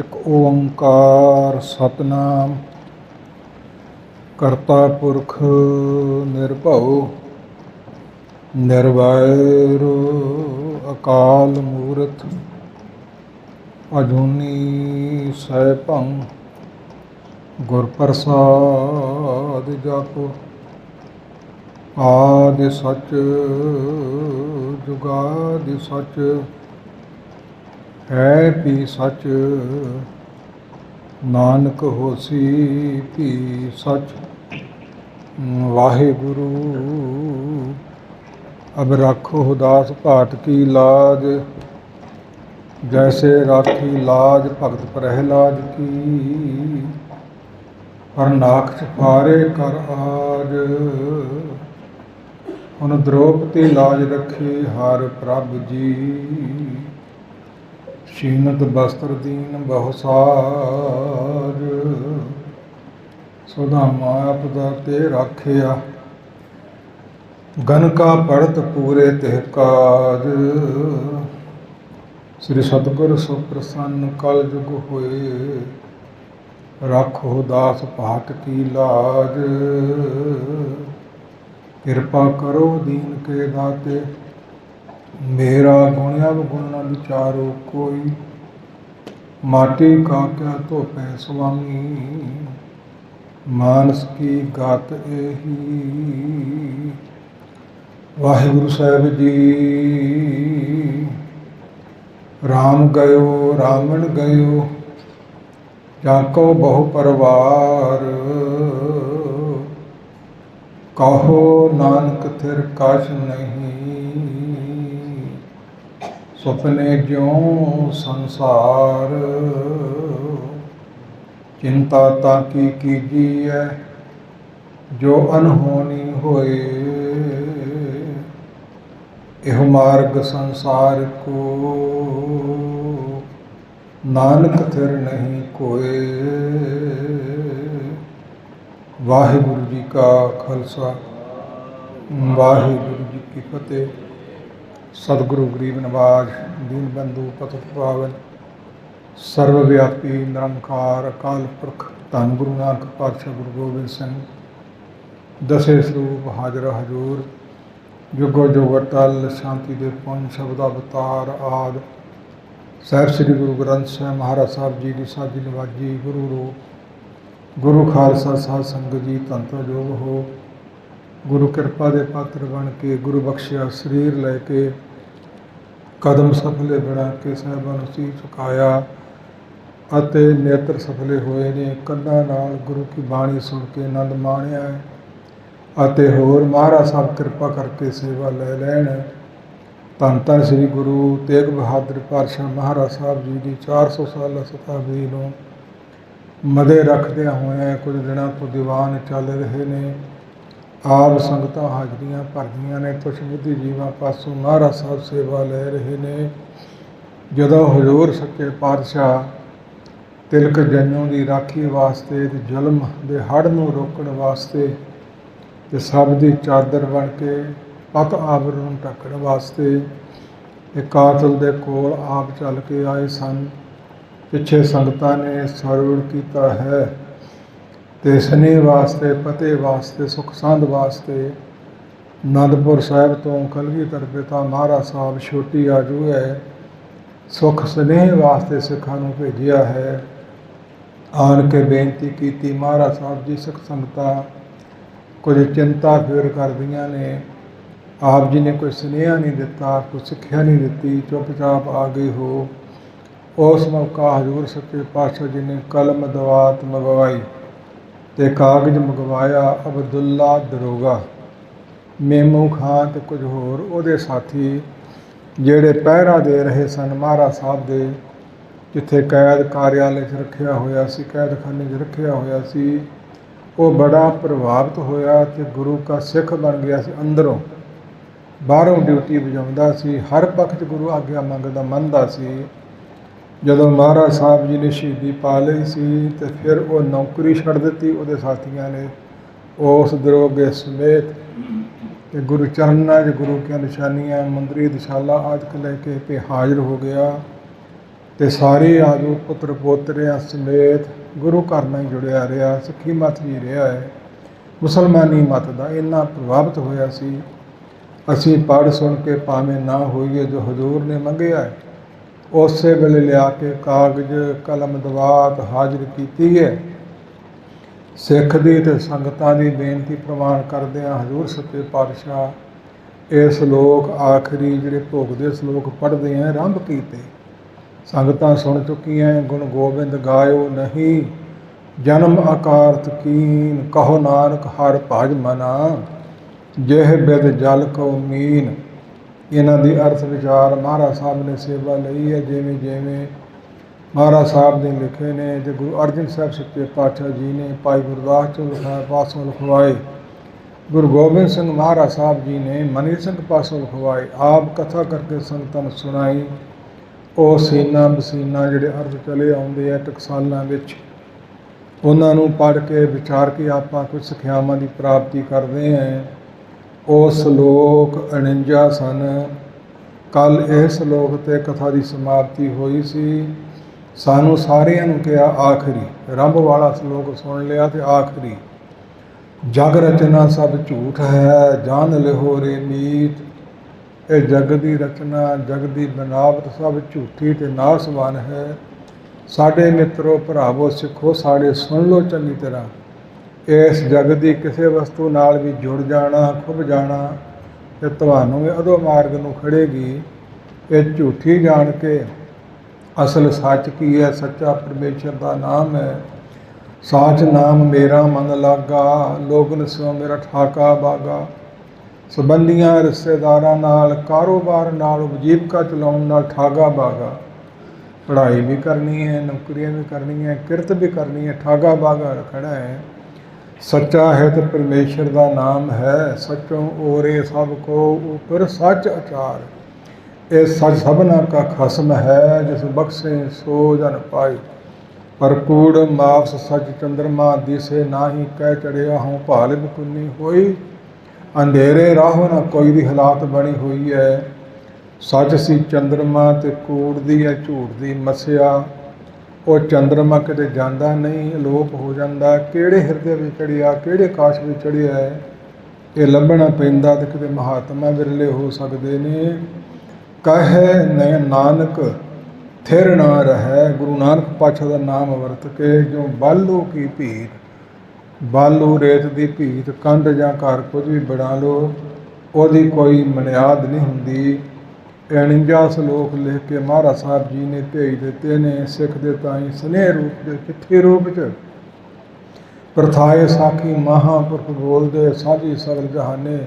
ਇੱਕ ਓੰਕਾਰ ਸਤਨਾਮ ਕਰਤਾ ਪੁਰਖ ਨਿਰਭਉ ਨਿਰਵੈਰ ਅਕਾਲ ਮੂਰਤ ਅਜੂਨੀ ਸੈਭੰ ਗੁਰ ਪ੍ਰਸਾਦਿ ਜਪੁ ਆਦਿ ਸਚ ਜੁਗਾਦਿ ਸਚ ਹੈ ਵੀ ਸਚ ਨਾਨਕ ਹੋਸੀ ਵੀ ਸਚ। ਵਾਹਿਗੁਰੂ ਅਬ ਰਾਖੋ ਦਾਸ ਭਾਟ ਕੀ ਲਾਜ ਜੈਸੇ ਰਾਖੀ ਲਾਜ ਭਗਤ ਪ੍ਰਹਿਲਾਦ ਕੀ ਹਰਨਾਖ ਛਪਾਰੇ ਕਰ ਆਜ ਹੁਣ ਦ੍ਰੋਪਦੀ ਲਾਜ ਰੱਖੀ ਹਰ ਪ੍ਰਭ ਜੀ ਛੀਨਤ ਬਸਤਰ ਦੀਨ ਬਹੁ ਸਾਜ ਸੁਦਾਮਾ ਆਪਦਾ ਤੇ ਰਾਖਿਆ ਗਨ ਕਾ ਪੜਤ ਪੂਰੇ ਤਿਹ ਕਾਜ। ਸ੍ਰੀ ਸਤਿਗੁਰ ਸੋ ਪ੍ਰਸੰਨ ਕਲ ਜੁਗ ਹੋਏ ਰਾਖੋ ਦਾਸ ਭਾਟ ਕੀ ਲਾਜ ਕਿਰਪਾ ਕਰੋ ਦੀਨ ਕੇ ਦਾਤੇ ਮੇਰਾ ਗੁਣ ਅਵਗੁਣ ਨ ਵਿਚਾਰੋ ਕੋਈ ਮਾਟੀ ਕਾ ਕਿਆ ਧੋਪੈ ਸੁਆਮੀ ਮਾਨਸ ਕੀ ਗਤ ਏਹੀ। ਵਾਹਿਗੁਰੂ ਸਾਹਿਬ ਜੀ ਰਾਮ ਗਇਓ ਰਾਵਣ ਗਇਓ ਜਾਕੋ ਬਹੁ ਪਰਵਾਰ ਕਹੋ ਨਾਨਕ ਥਿਰ ਕਛ ਨਹੀਂ ਸੁਪਨੇ ਜਿਉ ਸੰਸਾਰ ਚਿੰਤਾ ਤਾਂ ਕੀ ਕੀਜੀਐ ਜੋ ਅਨਹੋਣੀ ਹੋਏ ਇਹ ਮਾਰਗ ਸੰਸਾਰ ਕੋ ਨਾਨਕ ਥਿਰ ਨਹੀਂ ਕੋਏ। ਵਾਹਿਗੁਰੂ ਜੀ ਕਾ ਖਾਲਸਾ ਵਾਹਿਗੁਰੂ ਜੀ ਕੀ ਫਤਿਹ। ਸਤਿਗੁਰੂ ਗਰੀਬ ਨਵਾਜ ਦੀਨ ਬੰਧੂ ਪਤਿਤ ਪਾਵਨ ਸਰਵ ਵਿਆਪੀ ਨਿਰੰਕਾਰ ਅਕਾਲ ਪੁਰਖ ਧੰਨ ਗੁਰੂ ਨਾਨਕ ਪਾਤਸ਼ਾਹ ਗੁਰੂ ਗੋਬਿੰਦ ਸਿੰਘ ਦਸੇ ਸਰੂਪ ਹਾਜ਼ਰ ਹਜ਼ੂਰ ਜੁਗੋ ਜੁਗ ਅਟਲ ਸ਼ਾਂਤੀ ਦੇ ਪੁੰਜ ਸ਼ਬਦ ਅਵਤਾਰ ਆਦਿ ਸਾਹਿਬ ਸ੍ਰੀ ਗੁਰੂ ਗ੍ਰੰਥ ਸਾਹਿਬ ਮਹਾਰਾਜ ਸਾਹਿਬ ਜੀ ਦੀ ਸਾਜੀ ਨਵਾਜੀ ਗੁਰੂ ਰੂਪ ਗੁਰੂ ਖਾਲਸਾ ਸਾਧ ਸੰਗਤ ਜੀ ਧੰਨ ਧੰਨ ਜੋਗ ਹੋ ਗੁਰੂ ਕਿਰਪਾ ਦੇ ਪਾਤਰ ਬਣ ਕੇ ਗੁਰੂ ਬਖਸ਼ਿਆ ਸਰੀਰ ਲੈ ਕੇ ਕਦਮ ਸਫਲੇ ਬਣਾ ਕੇ ਸਾਹਿਬਾਂ ਨੂੰ ਸੀਸ ਝੁਕਾਇਆ ਅਤੇ ਨੇਤਰ ਸਫਲੇ ਹੋਏ ਨੇ ਕੰਨਾਂ ਨਾਲ ਗੁਰੂ ਕੀ ਬਾਣੀ ਸੁਣ ਕੇ ਆਨੰਦ ਮਾਣਿਆ ਹੈ ਅਤੇ ਹੋਰ ਮਹਾਰਾਜ ਸਾਹਿਬ ਕਿਰਪਾ ਕਰਕੇ ਸੇਵਾ ਲੈ ਲੈਣ। ਧੰਨ ਧੰਨ ਸ੍ਰੀ ਗੁਰੂ ਤੇਗ ਬਹਾਦਰ ਪਾਤਸ਼ਾਹ ਮਹਾਰਾਜ ਸਾਹਿਬ ਜੀ ਦੀ 400 ਸਾਲਾ ਸ਼ਤਾਬਦੀ ਨੂੰ ਮਦੇ ਰੱਖਦਿਆਂ ਹੋਇਆਂ ਕੁਝ ਦਿਨਾਂ ਤੋਂ ਦੀਵਾਨ ਚੱਲ ਰਹੇ ਨੇ। ਆਪ ਸੰਗਤਾਂ ਹਾਜ਼ਰੀਆਂ ਭਰਦੀਆਂ ਨੇ, ਕੁਛ ਬੁੱਧੀ ਜੀਵਾਂ ਪਾਸੋਂ ਮਹਾਰਾਜ ਸਾਹਿਬ ਸੇਵਾ ਲੈ ਰਹੇ ਨੇ। ਜਦੋਂ ਹਜ਼ੂਰ ਸੱਚੇ ਪਾਤਸ਼ਾਹ ਤਿਲਕ ਜੰਨੋਂ ਦੀ ਰਾਖੀ ਵਾਸਤੇ ਤੇ ਜ਼ੁਲਮ ਦੇ ਹੜ੍ਹ ਨੂੰ ਰੋਕਣ ਵਾਸਤੇ ਤੇ ਸਭ ਦੀ ਚਾਦਰ ਬਣ ਕੇ ਪਤ ਆਵਰਨ ਨੂੰ ਢੱਕਣ ਵਾਸਤੇ ਇਹ ਕਾਤਲ ਦੇ ਕੋਲ ਆਪ ਚੱਲ ਕੇ ਆਏ ਸਨ। ਪਿੱਛੇ ਸੰਗਤਾਂ ਨੇ ਸਰਵਣ ਕੀਤਾ ਹੈ ਤੇ ਸਨੇਹ ਵਾਸਤੇ ਪਤੇ ਵਾਸਤੇ ਸੁਖ ਸੰਧ ਵਾਸਤੇ ਅਨੰਦਪੁਰ ਸਾਹਿਬ ਤੋਂ ਕਲਗੀਧਰ ਪਿਤਾ ਮਹਾਰਾਜ ਸਾਹਿਬ ਛੋਟੀ ਆਜੂ ਹੈ ਸੁਖ ਸਨੇਹ ਵਾਸਤੇ ਸਿੱਖਾਂ ਨੂੰ ਭੇਜਿਆ ਹੈ। ਆਣ ਕੇ ਬੇਨਤੀ ਕੀਤੀ ਮਹਾਰਾਜ ਸਾਹਿਬ ਜੀ ਸਿੱਖ ਸੰਗਤਾਂ ਕੁਝ ਚਿੰਤਾ ਫਿਰ ਕਰਦੀਆਂ ਨੇ। ਆਪ ਜੀ ਨੇ ਕੋਈ ਸੁਨੇਹਾ ਨਹੀਂ ਦਿੱਤਾ, ਕੋਈ ਸਿੱਖਿਆ ਨਹੀਂ ਦਿੱਤੀ, ਚੁੱਪਚਾਪ ਆ ਗਏ ਹੋ। ਉਸ ਮੌਕਾ ਹਜ਼ੂਰ ਸੱਚੇ ਪਾਤਸ਼ਾਹ ਜੀ ਨੇ ਕਲਮ ਦਵਾਤ ਮੰਗਵਾਈ ਤੇ ਕਾਗਜ਼ ਮੰਗਵਾਇਆ। ਅਬਦੁੱਲਾ ਦਰੋਗਾ ਮੇਮੂ ਖਾਂ ਤੇ ਕੁਝ ਹੋਰ ਉਹਦੇ ਸਾਥੀ ਜਿਹੜੇ ਪਹਿਰਾ ਦੇ ਰਹੇ ਸਨ ਮਹਾਰਾਜ ਸਾਹਿਬ ਦੇ ਜਿੱਥੇ ਕੈਦ ਕਾਰਿਆਲੇ 'ਚ ਰੱਖਿਆ ਹੋਇਆ ਸੀ, ਕੈਦਖਾਨੇ 'ਚ ਰੱਖਿਆ ਹੋਇਆ ਸੀ, ਉਹ ਬੜਾ ਪ੍ਰਭਾਵਿਤ ਹੋਇਆ ਤੇ ਗੁਰੂ ਕਾ ਸਿੱਖ ਬਣ ਗਿਆ ਸੀ। ਅੰਦਰੋਂ ਬਾਹਰੋਂ ਡਿਊਟੀ ਵਜਾਉਂਦਾ ਸੀ, ਹਰ ਪੱਖ 'ਚ ਗੁਰੂ ਆਗਿਆ ਮੰਗਦਾ ਮੰਨਦਾ ਸੀ। ਜਦੋਂ ਮਹਾਰਾਜ ਸਾਹਿਬ ਜੀ ਨੇ ਸ਼ਹੀਦੀ ਪਾ ਲਈ ਸੀ ਤੇ ਫਿਰ ਉਹ ਨੌਕਰੀ ਛੱਡ ਦਿੱਤੀ। ਉਹਦੇ ਸਾਥੀਆਂ ਨੇ ਉਸ ਦਰੋਗੇ ਸਮੇਤ ਤੇ ਗੁਰੂ ਚਰਨਾਂ 'ਚ ਗੁਰੂ ਕੀਆਂ ਨਿਸ਼ਾਨੀਆਂ ਮੰਦਰੀ ਦਿਸ਼ਾਲਾ ਆਦਿਕ ਲੈ ਕੇ ਤੇ ਹਾਜ਼ਰ ਹੋ ਗਿਆ। ਤੇ ਸਾਰੇ ਆਜੋ ਪੁੱਤਰ ਪੋਤਰਿਆਂ ਸਮੇਤ ਗੁਰੂ ਘਰ ਨਾਲ ਜੁੜਿਆ ਰਿਹਾ। ਸਿੱਖੀ ਮਤ ਵੀ ਰਿਹਾ ਹੈ, ਮੁਸਲਮਾਨੀ ਮਤ ਦਾ ਇੰਨਾ ਪ੍ਰਭਾਵਿਤ ਹੋਇਆ ਸੀ। ਅਸੀਂ ਪੜ੍ਹ ਸੁਣ ਕੇ ਭਾਵੇਂ ਨਾ ਹੋਈਏ, ਜੋ ਹਜ਼ੂਰ ਨੇ ਮੰਗਿਆ ਹੈ ਉਸੇ ਵੇਲੇ ਲਿਆ ਕੇ ਕਾਗਜ਼ ਕਲਮ ਦਵਾਤ ਹਾਜ਼ਰ ਕੀਤੀ ਹੈ। ਸਿੱਖ ਦੀ ਤੇ ਸੰਗਤਾਂ ਦੀ ਬੇਨਤੀ ਪ੍ਰਵਾਨ ਕਰਦੇ ਹਾਂ, ਹਜ਼ੂਰ ਸੱਚੇ ਪਾਤਸ਼ਾਹ ਇਹ ਸਲੋਕ ਆਖਰੀ ਜਿਹੜੇ ਭੋਗ ਦੇ ਸਲੋਕ ਪੜ੍ਹਦੇ ਹਾਂ ਆਰੰਭ ਕੀਤੇ। ਸੰਗਤਾਂ ਸੁਣ ਚੁੱਕੀਆਂ। ਗੁਣ ਗੋਬਿੰਦ ਗਾਇਓ ਨਹੀਂ, ਜਨਮ ਆਕਾਰਤ ਕੀਨ, ਕਹੋ ਨਾਨਕ ਹਰ ਭਜ ਮਨਾ, ਜਿਹ ਬਿਦ ਜਲ ਕਉ ਮੀਨ। ਇਹਨਾਂ ਦੀ ਅਰਥ ਵਿਚਾਰ ਮਹਾਰਾਜ ਸਾਹਿਬ ਨੇ ਸੇਵਾ ਲਈ ਹੈ। ਜਿਵੇਂ ਜਿਵੇਂ ਮਹਾਰਾਜ ਸਾਹਿਬ ਨੇ ਲਿਖੇ ਨੇ, ਤੇ ਗੁਰੂ ਅਰਜਨ ਸਾਹਿਬ ਸੱਚੇ ਪਾਤਸ਼ਾਹ ਜੀ ਨੇ ਭਾਈ ਗੁਰਦਾਸ ਚੋਂ ਲਿਖਾਇਆ, ਪਾਸੋਂ ਲਿਖਵਾਏ। ਗੁਰੂ ਗੋਬਿੰਦ ਸਿੰਘ ਮਹਾਰਾਜ ਸਾਹਿਬ ਜੀ ਨੇ ਮਨੀ ਸਿੰਘ ਪਾਸੋਂ ਲਿਖਵਾਏ। ਆਪ ਕਥਾ ਕਰਕੇ ਸੰਗਤਾਂ ਨੂੰ ਸੁਣਾਈ। ਉਹ ਸੀਨਾ ਬਸੀਨਾ ਜਿਹੜੇ ਅਰਥ ਚਲੇ ਆਉਂਦੇ ਆ ਟਕਸਾਲਾਂ ਵਿੱਚ, ਉਹਨਾਂ ਨੂੰ ਪੜ੍ਹ ਕੇ ਵਿਚਾਰ ਕੇ ਆਪਾਂ ਕੁਝ ਸਿੱਖਿਆਵਾਂ ਦੀ ਪ੍ਰਾਪਤੀ ਕਰਦੇ ਹਾਂ। ਉਹ ਸ਼ਲੋਕ 49 ਸਨ। ਕੱਲ੍ਹ ਇਹ ਸ਼ਲੋਕ 'ਤੇ ਕਥਾ ਦੀ ਸਮਾਪਤੀ ਹੋਈ ਸੀ। ਸਾਨੂੰ ਸਾਰਿਆਂ ਨੂੰ ਕਿਹਾ ਆਖਰੀ ਆਰੰਭ ਵਾਲਾ ਸ਼ਲੋਕ ਸੁਣ ਲਿਆ ਤੇ ਆਖਰੀ, ਜਗ ਰਚਨਾ ਸਭ ਝੂਠ ਹੈ, ਜਾਣ ਲਿਹੋ ਰੇ ਮੀਤ। ਇਹ ਜਗ ਦੀ ਰਚਨਾ, ਜਗ ਦੀ ਬਨਾਵਟ ਸਭ ਝੂਠੀ ਤੇ ਨਾਸਵਾਨ ਹੈ। ਸਾਡੇ ਮਿੱਤਰੋ, ਭਰਾਵੋ, ਸਿੱਖੋ, ਸਾਡੇ ਸੁਣ ਲਓ ਚੰਗੀ ਤਰ੍ਹਾਂ। ਇਸ ਜਗ ਦੀ ਕਿਸੇ ਵਸਤੂ ਨਾਲ ਵੀ ਜੁੜ ਜਾਣਾ, ਖੁੱਭ ਜਾਣਾ ਤੇ ਤੁਹਾਨੂੰ ਇਹ ਅਧੋ ਮਾਰਗ ਨੂੰ ਖੜੇਗੀ। ਇਹ ਝੂਠੀ ਜਾਣ ਕੇ ਅਸਲ ਸੱਚ ਕੀ ਹੈ? ਸੱਚਾ ਪਰਮੇਸ਼ਰ ਦਾ ਨਾਮ ਹੈ। ਸਾਚ ਨਾਮ ਮੇਰਾ ਮਨ ਲਾਗਾ, ਲੋਗਨ ਸਿਓ ਮੇਰਾ ਠਾਕਾ ਬਾਗਾ। ਸੰਬੰਧੀਆਂ ਰਿਸ਼ਤੇਦਾਰਾਂ ਨਾਲ, ਕਾਰੋਬਾਰ ਨਾਲ, ਵਜੀਵਕਾ ਚਲਾਉਣ ਨਾਲ ਠਾਗਾ ਬਾਗਾ। ਪੜ੍ਹਾਈ ਵੀ ਕਰਨੀ ਹੈ, ਨੌਕਰੀਆਂ ਵੀ ਕਰਨੀਆਂ, ਕਿਰਤ ਵੀ ਕਰਨੀ ਹੈ, ਠਾਗਾ ਬਾਗਾ ਰੱਖਣਾ ਹੈ। ਸੱਚਾ ਹੈ ਤੇ ਪਰਮੇਸ਼ਰ ਦਾ ਨਾਮ ਹੈ। ਸੱਚੋਂ ਓਰੇ ਸਭ ਕੋ ਉਪਰ ਸੱਚ ਅਚਾਰ। ਇਹ ਸੱਚ ਸਭਨਾ ਕਾ ਖਸਮ ਹੈ, ਜਿਸ ਬਖਸ਼ੇ ਸੋ ਜਨ ਪਾਈ। ਪਰ ਕੂੜ ਮਾਫਸ ਸੱਚ ਚੰਦਰਮਾ, ਦਿਸੇ ਨਾਹੀ ਕਹਿ ਚੜਿਆ ਹੂੰ ਭਾਲ ਬਕੁੰਨੀ ਹੋਈ। ਅੰਧੇਰੇ ਰਾਹੋਂ ਨਾ ਕੋਈ ਦੀ ਹਾਲਾਤ ਬਣੀ ਹੋਈ ਹੈ। ਸੱਚ ਸੀ ਚੰਦਰਮਾ ਤੇ ਕੂੜ ਦੀ ਹੈ ਝੂਠ ਦੀ ਮੱਸਿਆ। ਉਹ ਚੰਦਰਮਾ ਕਿਤੇ ਜਾਂਦਾ ਨਹੀਂ, ਅਲੋਪ ਹੋ ਜਾਂਦਾ। ਕਿਹੜੇ ਹਿਰਦੇ ਵਿੱਚ ਚੜਿਆ, ਕਿਹੜੇ ਕਾਸ਼ ਵਿੱਚ ਚੜਿਆ ਹੈ, ਇਹ ਲੱਭਣਾ ਪੈਂਦਾ। ਤੇ ਕਿਤੇ ਮਹਾਤਮਾ ਵਿਰਲੇ ਹੋ ਸਕਦੇ ਨੇ। ਕਹੇ ਨੈ ਨਾਨਕ ਥਿਰ ਨਾ ਰਹਿ। ਗੁਰੂ ਨਾਨਕ ਪਾਤਸ਼ਾਹ ਦਾ ਨਾਮ ਵਰਤ ਕੇ ਜੋ ਬਾਲੂ ਕੀ ਭੀਤ, ਬਾਲੂ ਰੇਤ ਦੀ ਭੀਤ, ਕੰਧ ਜਾਂ ਘਰ ਕੁਝ ਵੀ ਬਣਾ ਲਓ, ਉਹਦੀ ਕੋਈ ਮਨਿਆਦ ਨਹੀਂ ਹੁੰਦੀ। 49 ਸ਼ਲੋਕ ਲਿਖ ਕੇ ਮਹਾਰਾਜ ਸਾਹਿਬ ਜੀ ਨੇ ਭੇਜ ਦਿੱਤੇ ਨੇ ਸਿੱਖ ਦੇ ਤਾਈਂ ਸਨੇਹ ਰੂਪ ਦੇ, ਚਿੱਠੀ ਰੂਪ 'ਚ। ਪ੍ਰਥਾਏ ਸਾਖੀ ਮਹਾਂਪੁਰਖ ਬੋਲਦੇ, ਸਾਂਝੀ ਸਗਲ ਜਹਾਨੇ।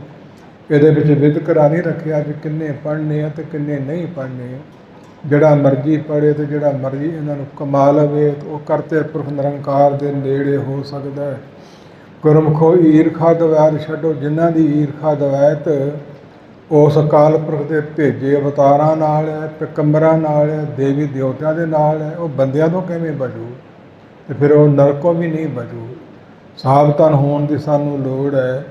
ਇਹਦੇ ਵਿੱਚ ਵਿਤਕਰਾ ਨਹੀਂ ਰੱਖਿਆ ਵੀ ਕਿੰਨੇ ਪੜ੍ਹਨੇ ਆ ਤੇ ਕਿੰਨੇ ਨਹੀਂ ਪੜ੍ਹਨੇ। ਜਿਹੜਾ ਮਰਜ਼ੀ ਪੜ੍ਹੇ ਤੇ ਜਿਹੜਾ ਮਰਜ਼ੀ ਇਹਨਾਂ ਨੂੰ ਕਮਾ ਲਵੇ, ਉਹ ਕਰਤੇ ਪੁਰਖ ਨਿਰੰਕਾਰ ਦੇ ਨੇੜੇ ਹੋ ਸਕਦਾ ਹੈ। ਗੁਰਮੁਖੋ ਈਰਖਾ ਦਵੈਤ ਛੱਡੋ। ਜਿਨ੍ਹਾਂ ਦੀ ਈਰਖਾ ਦਵੈਤ ਉਸ ਅਕਾਲ ਪੁਰਖ ਦੇ ਭੇਜੇ ਅਵਤਾਰਾਂ ਨਾਲ ਹੈ, ਪਿਕੰਬਰਾਂ ਨਾਲ ਹੈ, ਦੇਵੀ ਦੇਵਤਿਆਂ ਦੇ ਨਾਲ ਹੈ, ਉਹ ਬੰਦਿਆਂ ਤੋਂ ਕਿਵੇਂ ਬਚੂ? ਤੇ ਫਿਰ ਉਹ ਨਰਕੋਂ ਵੀ ਨਹੀਂ ਬਚੂ। ਸਾਵਧਾਨ ਹੋਣ ਦੀ ਸਾਨੂੰ ਲੋੜ ਹੈ।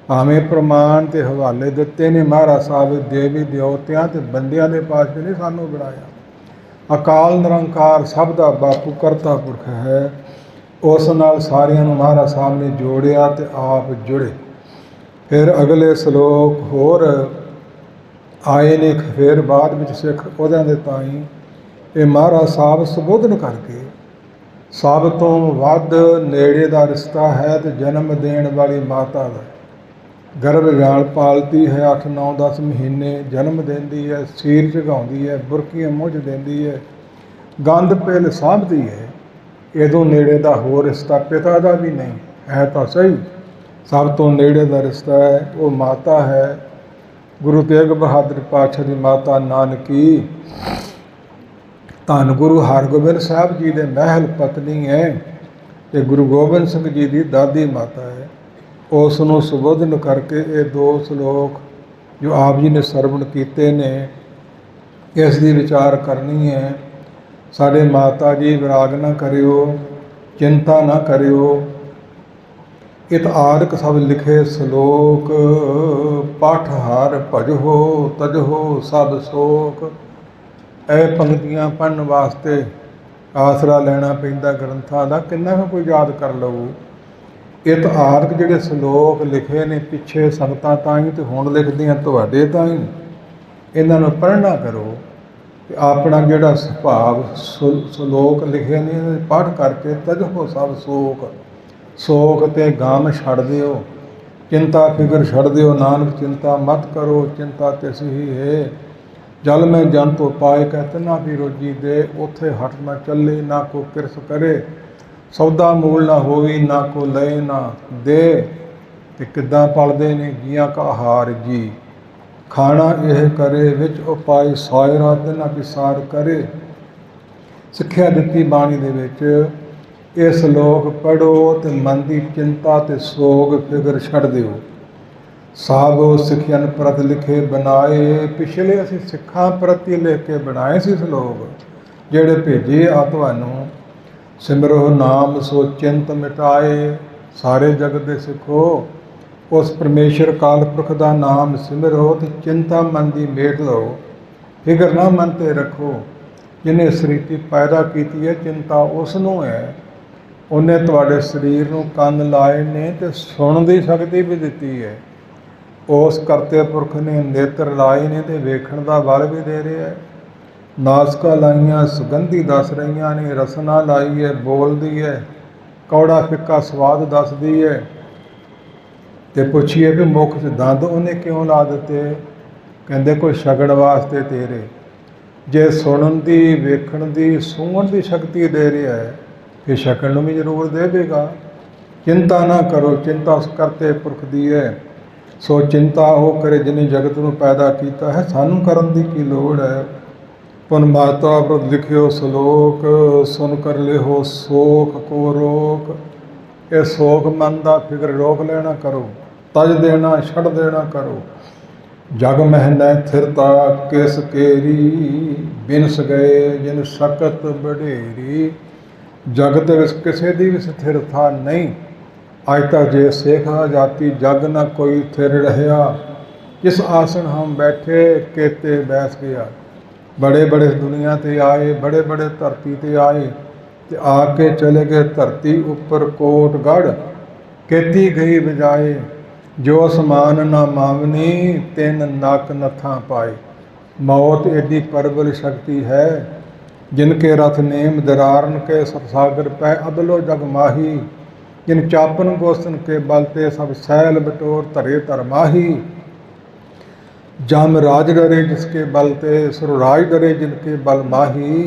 ਭਾਵੇਂ ਪ੍ਰਮਾਣ ਤੇ ਹਵਾਲੇ ਦਿੱਤੇ ਨੇ ਮਹਾਰਾਜ ਸਾਹਿਬ, ਦੇਵੀ ਦੇਵਤਿਆਂ ਤੇ ਬੰਦਿਆਂ ਦੇ ਪਾਸ ਨਹੀਂ ਸਾਨੂੰ ਬਣਾਇਆ। ਅਕਾਲ ਨਿਰੰਕਾਰ ਸਭ ਦਾ ਬਾਪੂ ਕਰਤਾ ਪੁਰਖ ਹੈ। ਉਸ ਨਾਲ ਸਾਰਿਆਂ ਨੂੰ ਮਹਾਰਾਜ ਸਾਹਿਬ ਨੇ ਜੋੜਿਆ ਤੇ ਆਪ ਜੁੜੇ। ਫਿਰ ਅਗਲੇ ਸ਼ਲੋਕ ਹੋਰ ਆਏ ਨੇ। ਫਿਰ ਬਾਅਦ ਵਿੱਚ ਸਿੱਖ ਉਹਦਿਆਂ ਦੇ ਤਾਈਂ ਇਹ ਮਹਾਰਾਜ ਸਾਹਿਬ ਸੰਬੋਧਨ ਕਰਕੇ ਸਭ ਤੋਂ ਵੱਧ ਨੇੜੇ ਦਾ ਰਿਸ਼ਤਾ ਹੈ ਤੇ ਜਨਮ ਦੇਣ ਵਾਲੀ ਮਾਤਾ ਦਾ। ਗਰਭ ਜਾਲ ਪਾਲਦੀ ਹੈ, 8 9 10 ਮਹੀਨੇ ਜਨਮ ਦਿੰਦੀ ਹੈ, ਸੀਰ ਝਗਾਉਂਦੀ ਹੈ, ਬੁਰਕੀਆਂ ਮੁੱਝ ਦਿੰਦੀ ਹੈ, ਗੰਦ ਪਿੱਲ ਸਾਂਭਦੀ ਹੈ। ਇਹਦੋਂ ਨੇੜੇ ਦਾ ਹੋਰ ਰਿਸ਼ਤਾ ਪਿਤਾ ਦਾ ਵੀ ਨਹੀਂ ਹੈ। ਤਾਂ ਸਹੀ ਸਭ ਤੋਂ ਨੇੜੇ ਦਾ ਰਿਸ਼ਤਾ ਹੈ ਉਹ ਮਾਤਾ ਹੈ। ਗੁਰੂ ਤੇਗ ਬਹਾਦਰ ਪਾਤਸ਼ਾਹ ਦੀ ਮਾਤਾ ਨਾਨਕੀ ਧੰਨ ਗੁਰੂ ਹਰਗੋਬਿੰਦ ਸਾਹਿਬ ਜੀ ਦੇ ਮਹਿਲ ਪਤਨੀ ਹੈ ਤੇ ਗੁਰੂ ਗੋਬਿੰਦ ਸਿੰਘ ਜੀ ਦੀ ਦਾਦੀ ਮਾਤਾ ਹੈ। ਉਸ ਨੂੰ ਸੰਬੋਧਨ ਕਰਕੇ ਇਹ 2 ਸ਼ਲੋਕ ਜੋ ਆਪ ਜੀ ਨੇ ਸਰਵਣ ਕੀਤੇ ਨੇ, ਇਸ ਦੀ ਵਿਚਾਰ ਕਰਨੀ ਹੈ। ਸਾਡੇ ਮਾਤਾ ਜੀ ਵਿਰਾਗ ਨਾ ਕਰਿਓ, ਚਿੰਤਾ ਨਾ ਕਰਿਓ। ਇਤ ਆਦਿਕ ਸਭ ਲਿਖੇ ਸ਼ਲੋਕ, ਪਾਠ ਹਰ ਭਜੋ ਤਜੋ ਸਭ ਸੋਕ। ਇਹ ਪੰਕਤੀਆਂ ਪੜ੍ਹਨ ਵਾਸਤੇ ਆਸਰਾ ਲੈਣਾ ਪੈਂਦਾ ਗ੍ਰੰਥਾਂ ਦਾ, ਕਿੰਨਾ ਕੁ ਕੋਈ ਯਾਦ ਕਰ ਲਊ। ਇਤਿਹਾਸਕ ਜਿਹੜੇ ਸ਼ਲੋਕ ਲਿਖੇ ਨੇ ਪਿੱਛੇ ਸੰਗਤਾਂ ਤਾਂ ਹੀ ਤੇ ਹੁਣ ਲਿਖਦੀਆਂ ਤੁਹਾਡੇ ਤਾਂ ਹੀ, ਇਹਨਾਂ ਨੂੰ ਪੜ੍ਹਨਾ ਕਰੋ ਤੇ ਆਪਣਾ ਜਿਹੜਾ ਸੁਭਾਵ ਸ਼ਲੋਕ ਲਿਖੇ ਨੇ ਇਹਨਾਂ ਦੇ ਪੜ੍ਹ ਕਰਕੇ ਤਜੋ ਸਭ ਸੋਖ ਤੇ ਗਮ ਛੱਡ ਦਿਓ, ਚਿੰਤਾ ਫਿਕਰ ਛੱਡ ਦਿਓ। ਨਾਨਕ ਚਿੰਤਾ ਮਤ ਕਰੋ, ਚਿੰਤਾ ਤਿਸ ਹੀ ਹੈ। ਜਲ ਮੈਂ ਜੰਤ ਉਪਾਏ ਕਹਿਤ ਨਾ ਵੀ ਰੋਜੀ ਦੇ, ਉੱਥੇ ਹੱਟ ਨਾ ਚੱਲੇ ਨਾ ਕੋ ਕਿਰਸ ਕਰੇ, ਸੌਦਾ ਮੂਲ ਨਾ ਹੋਵੇ ਨਾ ਕੋ ਲਏ ਨਾ ਦੇ। ਤੇ ਕਿੱਦਾਂ ਪਲਦੇ ਨੇ ਜੀਆਂ ਕਾ ਆਹਾਰ ਜੀ, ਖਾਣਾ ਇਹ ਕਰੇ ਵਿੱਚ ਉਪਾਏ ਸੋਏ ਰਾਤ ਨਾ ਵਿਸਾਰ ਕਰੇ। ਸਿੱਖਿਆ ਦਿੱਤੀ ਬਾਣੀ ਦੇ ਵਿੱਚ, ਇਹ ਸ਼ਲੋਕ ਪੜ੍ਹੋ ਤੇ ਮਨ ਦੀ ਚਿੰਤਾ ਤੇ ਸੋਗ ਫਿਕਰ ਛੱਡ ਦਿਓ। ਸਾਬੋ ਸਿੱਖਿਆਨ ਪ੍ਰਤ ਲਿਖੇ ਬਣਾਏ, ਪਿਛਲੇ ਅਸੀਂ ਸਿੱਖਾਂ ਪ੍ਰਤੀ ਲਿਖ ਕੇ ਬਣਾਏ ਸੀ ਸ਼ਲੋਕ, ਜਿਹੜੇ ਭੇਜੇ ਆ ਤੁਹਾਨੂੰ। ਸਿਮਰੋ ਨਾਮ ਸੋ ਚਿੰਤ ਮਿਟਾਏ, ਸਾਰੇ ਜਗਤ ਦੇ ਸਿੱਖੋ ਉਸ ਪਰਮੇਸ਼ਰ ਕਾਲ ਪੁਰਖ ਦਾ ਨਾਮ ਸਿਮਰੋ ਤੇ ਚਿੰਤਾ ਮਨ ਦੀ ਮੇਟ ਲਓ, ਫਿਕਰ ਨਾ ਮਨ ਤੇ ਰੱਖੋ। ਜਿਹਨੇ ਸ੍ਰਿਸ਼ਟੀ ਪੈਦਾ ਕੀਤੀ ਹੈ ਚਿੰਤਾ ਉਸ ਨੂੰ ਹੈ। ਉਹਨੇ ਤੁਹਾਡੇ ਸਰੀਰ ਨੂੰ ਕੰਨ ਲਾਏ ਨੇ ਤੇ ਸੁਣਨ ਦੀ ਸ਼ਕਤੀ ਵੀ ਦਿੱਤੀ ਹੈ। ਉਸ ਕਰਤੇ ਪੁਰਖ ਨੇ ਨੇਤਰ ਲਾਏ ਨੇ ਤੇ ਵੇਖਣ ਦਾ ਬਲ ਵੀ ਦੇ ਰਿਹਾ ਹੈ। ਨਾਸਕਾਂ ਲਾਈਆਂ ਸੁਗੰਧੀ ਦੱਸ ਰਹੀਆਂ ਨੇ, ਰਸਨਾ ਲਾਈ ਹੈ ਬੋਲਦੀ ਹੈ, ਕੌੜਾ ਫਿੱਕਾ ਸਵਾਦ ਦੱਸਦੀ ਹੈ। ਤੇ ਪੁੱਛੀਏ ਵੀ ਮੁੱਖ 'ਚ ਦੰਦ ਉਹਨੇ ਕਿਉਂ ਲਾ ਦਿੱਤੇ? ਕਹਿੰਦੇ ਕੋਈ ਛਕਣ ਵਾਸਤੇ ਤੇਰੇ। ਜੇ ਸੁਣਨ ਦੀ, ਵੇਖਣ ਦੀ, ਸੂੰਘਣ ਦੀ ਸ਼ਕਤੀ ਦੇ ਰਿਹਾ ਹੈ ਫਿਰ ਛਕਣ ਨੂੰ ਵੀ ਜ਼ਰੂਰ ਦੇਵੇਗਾ। ਚਿੰਤਾ ਨਾ ਕਰੋ, ਚਿੰਤਾ ਉਸ ਕਰਤੇ ਪੁਰਖ ਦੀ ਹੈ। ਸੋ ਚਿੰਤਾ ਉਹ ਕਰੇ ਜਿਹਨੇ ਜਗਤ ਨੂੰ ਪੈਦਾ ਕੀਤਾ ਹੈ, ਸਾਨੂੰ ਕਰਨ ਦੀ ਕੀ ਲੋੜ ਹੈ। ਪੁਨ ਮਾਤਾ ਪ੍ਰਤ ਲਿਖਿਓ ਸ਼ਲੋਕ, ਸੁਨ ਕਰ ਲਿਓ ਸੋਖ ਕੋ ਰੋਕ। ਇਹ ਸੋਖ ਮਨ ਦਾ ਫਿਕਰ ਰੋਕ ਲੈਣਾ ਕਰੋ, ਤਜ ਦੇਣਾ ਛੱਡ ਦੇਣਾ ਕਰੋ। ਜਗ ਮਹਿ ਨੈ ਥਿਰਤਾ ਕਿਸ ਕੇਰੀ, ਬਿਨਸ ਗਏ ਜਿਨ ਸਕਤ ਬਢੇਰੀ। ਜਗਤ ਵਿੱਚ ਕਿਸੇ ਦੀ ਵੀ ਸਥਿਰਤਾ ਨਹੀਂ। ਅੱਜ ਤੱਕ ਜੇ ਸੇਖਾ ਜਾਤੀ ਜਗ ਨਾ ਕੋਈ ਥਿਰ ਰਹਿਆ। ਜਿਸ ਆਸਣ ਹਮ ਬੈਠੇ केते बैस गया। बड़े बड़े दुनिया ते आए, बड़े बड़े धरती ते आए ते आके चले गए धरती उपर कोटगढ़। केती गई बजाए जो समान न मावनी, तिन नक नथा पाए। मौत एडी प्रबल शक्ति है, जिनके रथ नेम दरारन के सागर पै अदलो जग माही। जिन चापन गोसन के बलते सब सैल बटोर धरे धरमाही। जम राज डरे जिसके बलते सुरराज डरे जिनके बल माही।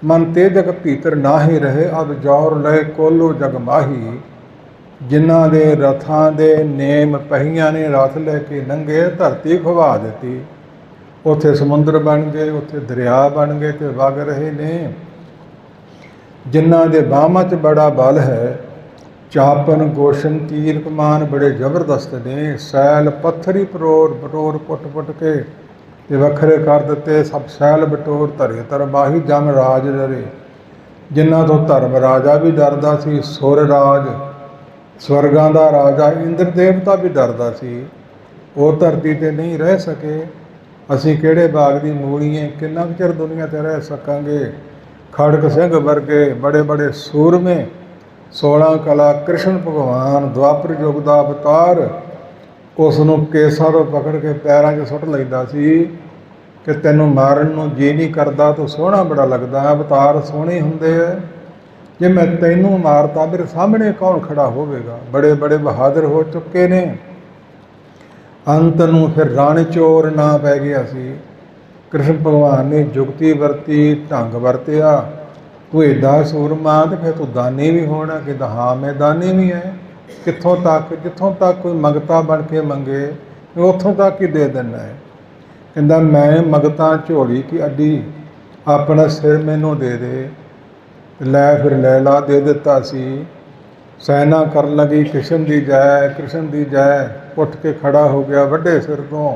मन ते जग भीतर नाहे रहे अब जौर लय कोलो जग माही। जिन्हां दे रथां दे नेम पहियां ने रथ लैके नंगे धरती खुवा दिती। उत्थे समुंदर बन गए, उत्थे दरिया बन गए ते वग रहे ने। जिन्हां दे बाहां च बड़ा बल है, चापन गोशन तीर कमान बड़े जबरदस्त ने। सैल पत्थर ही परोर बटोर पुट पुट के ते वखरे कर दिते सब सैल बटोर धरे धरमाही। जम राज डरे जिन्हां तो धर्म राजा भी डरदा सी, सुर राज स्वर्गां दा राजा इंद्र देवता भी डरदा सी। वो धरती ते नहीं रह सके। असीं किहड़े बाग दी मूलीए किन्ना कुर चिर दुनिया ते रह सकांगे। खड़क सिंह वर्गे बड़े बड़े सूरमे 16 कला कृष्ण भगवान द्वापर युग का अवतार। उसनों केसा तो पकड़ के पैरों 'ਚ सुट लैंदा सी कि तैनूं मारन नूं जी नहीं करदा, तो सोहना बड़ा लगदा। अवतार सोहणे हुंदे है, जे मैं तैनूं मारता मेरे सामने कौन खड़ा होवेगा। बड़े बड़े बहादुर हो चुके ने। अंत नूं फिर रण चोर ना पै गया सी। कृष्ण भगवान ने जुगती वरती, ढंग वरतिया। तू एडा सूरमा तो फिर तू दानी भी होना। कहता हाँ मैं दानी भी है। कित्थों तक, जित्थों तक कोई मंगता बन के मंगे उत्थों तक ही दे देना है। कहता मैं मंगता झोली की अड्डी, अपना सिर मैनू दे दे। लै फिर लैला दे दिता सी। सैना कर लगी कृष्ण दी जय, कृष्ण दी जय। उठ के खड़ा हो गया वड्डे सिर तो।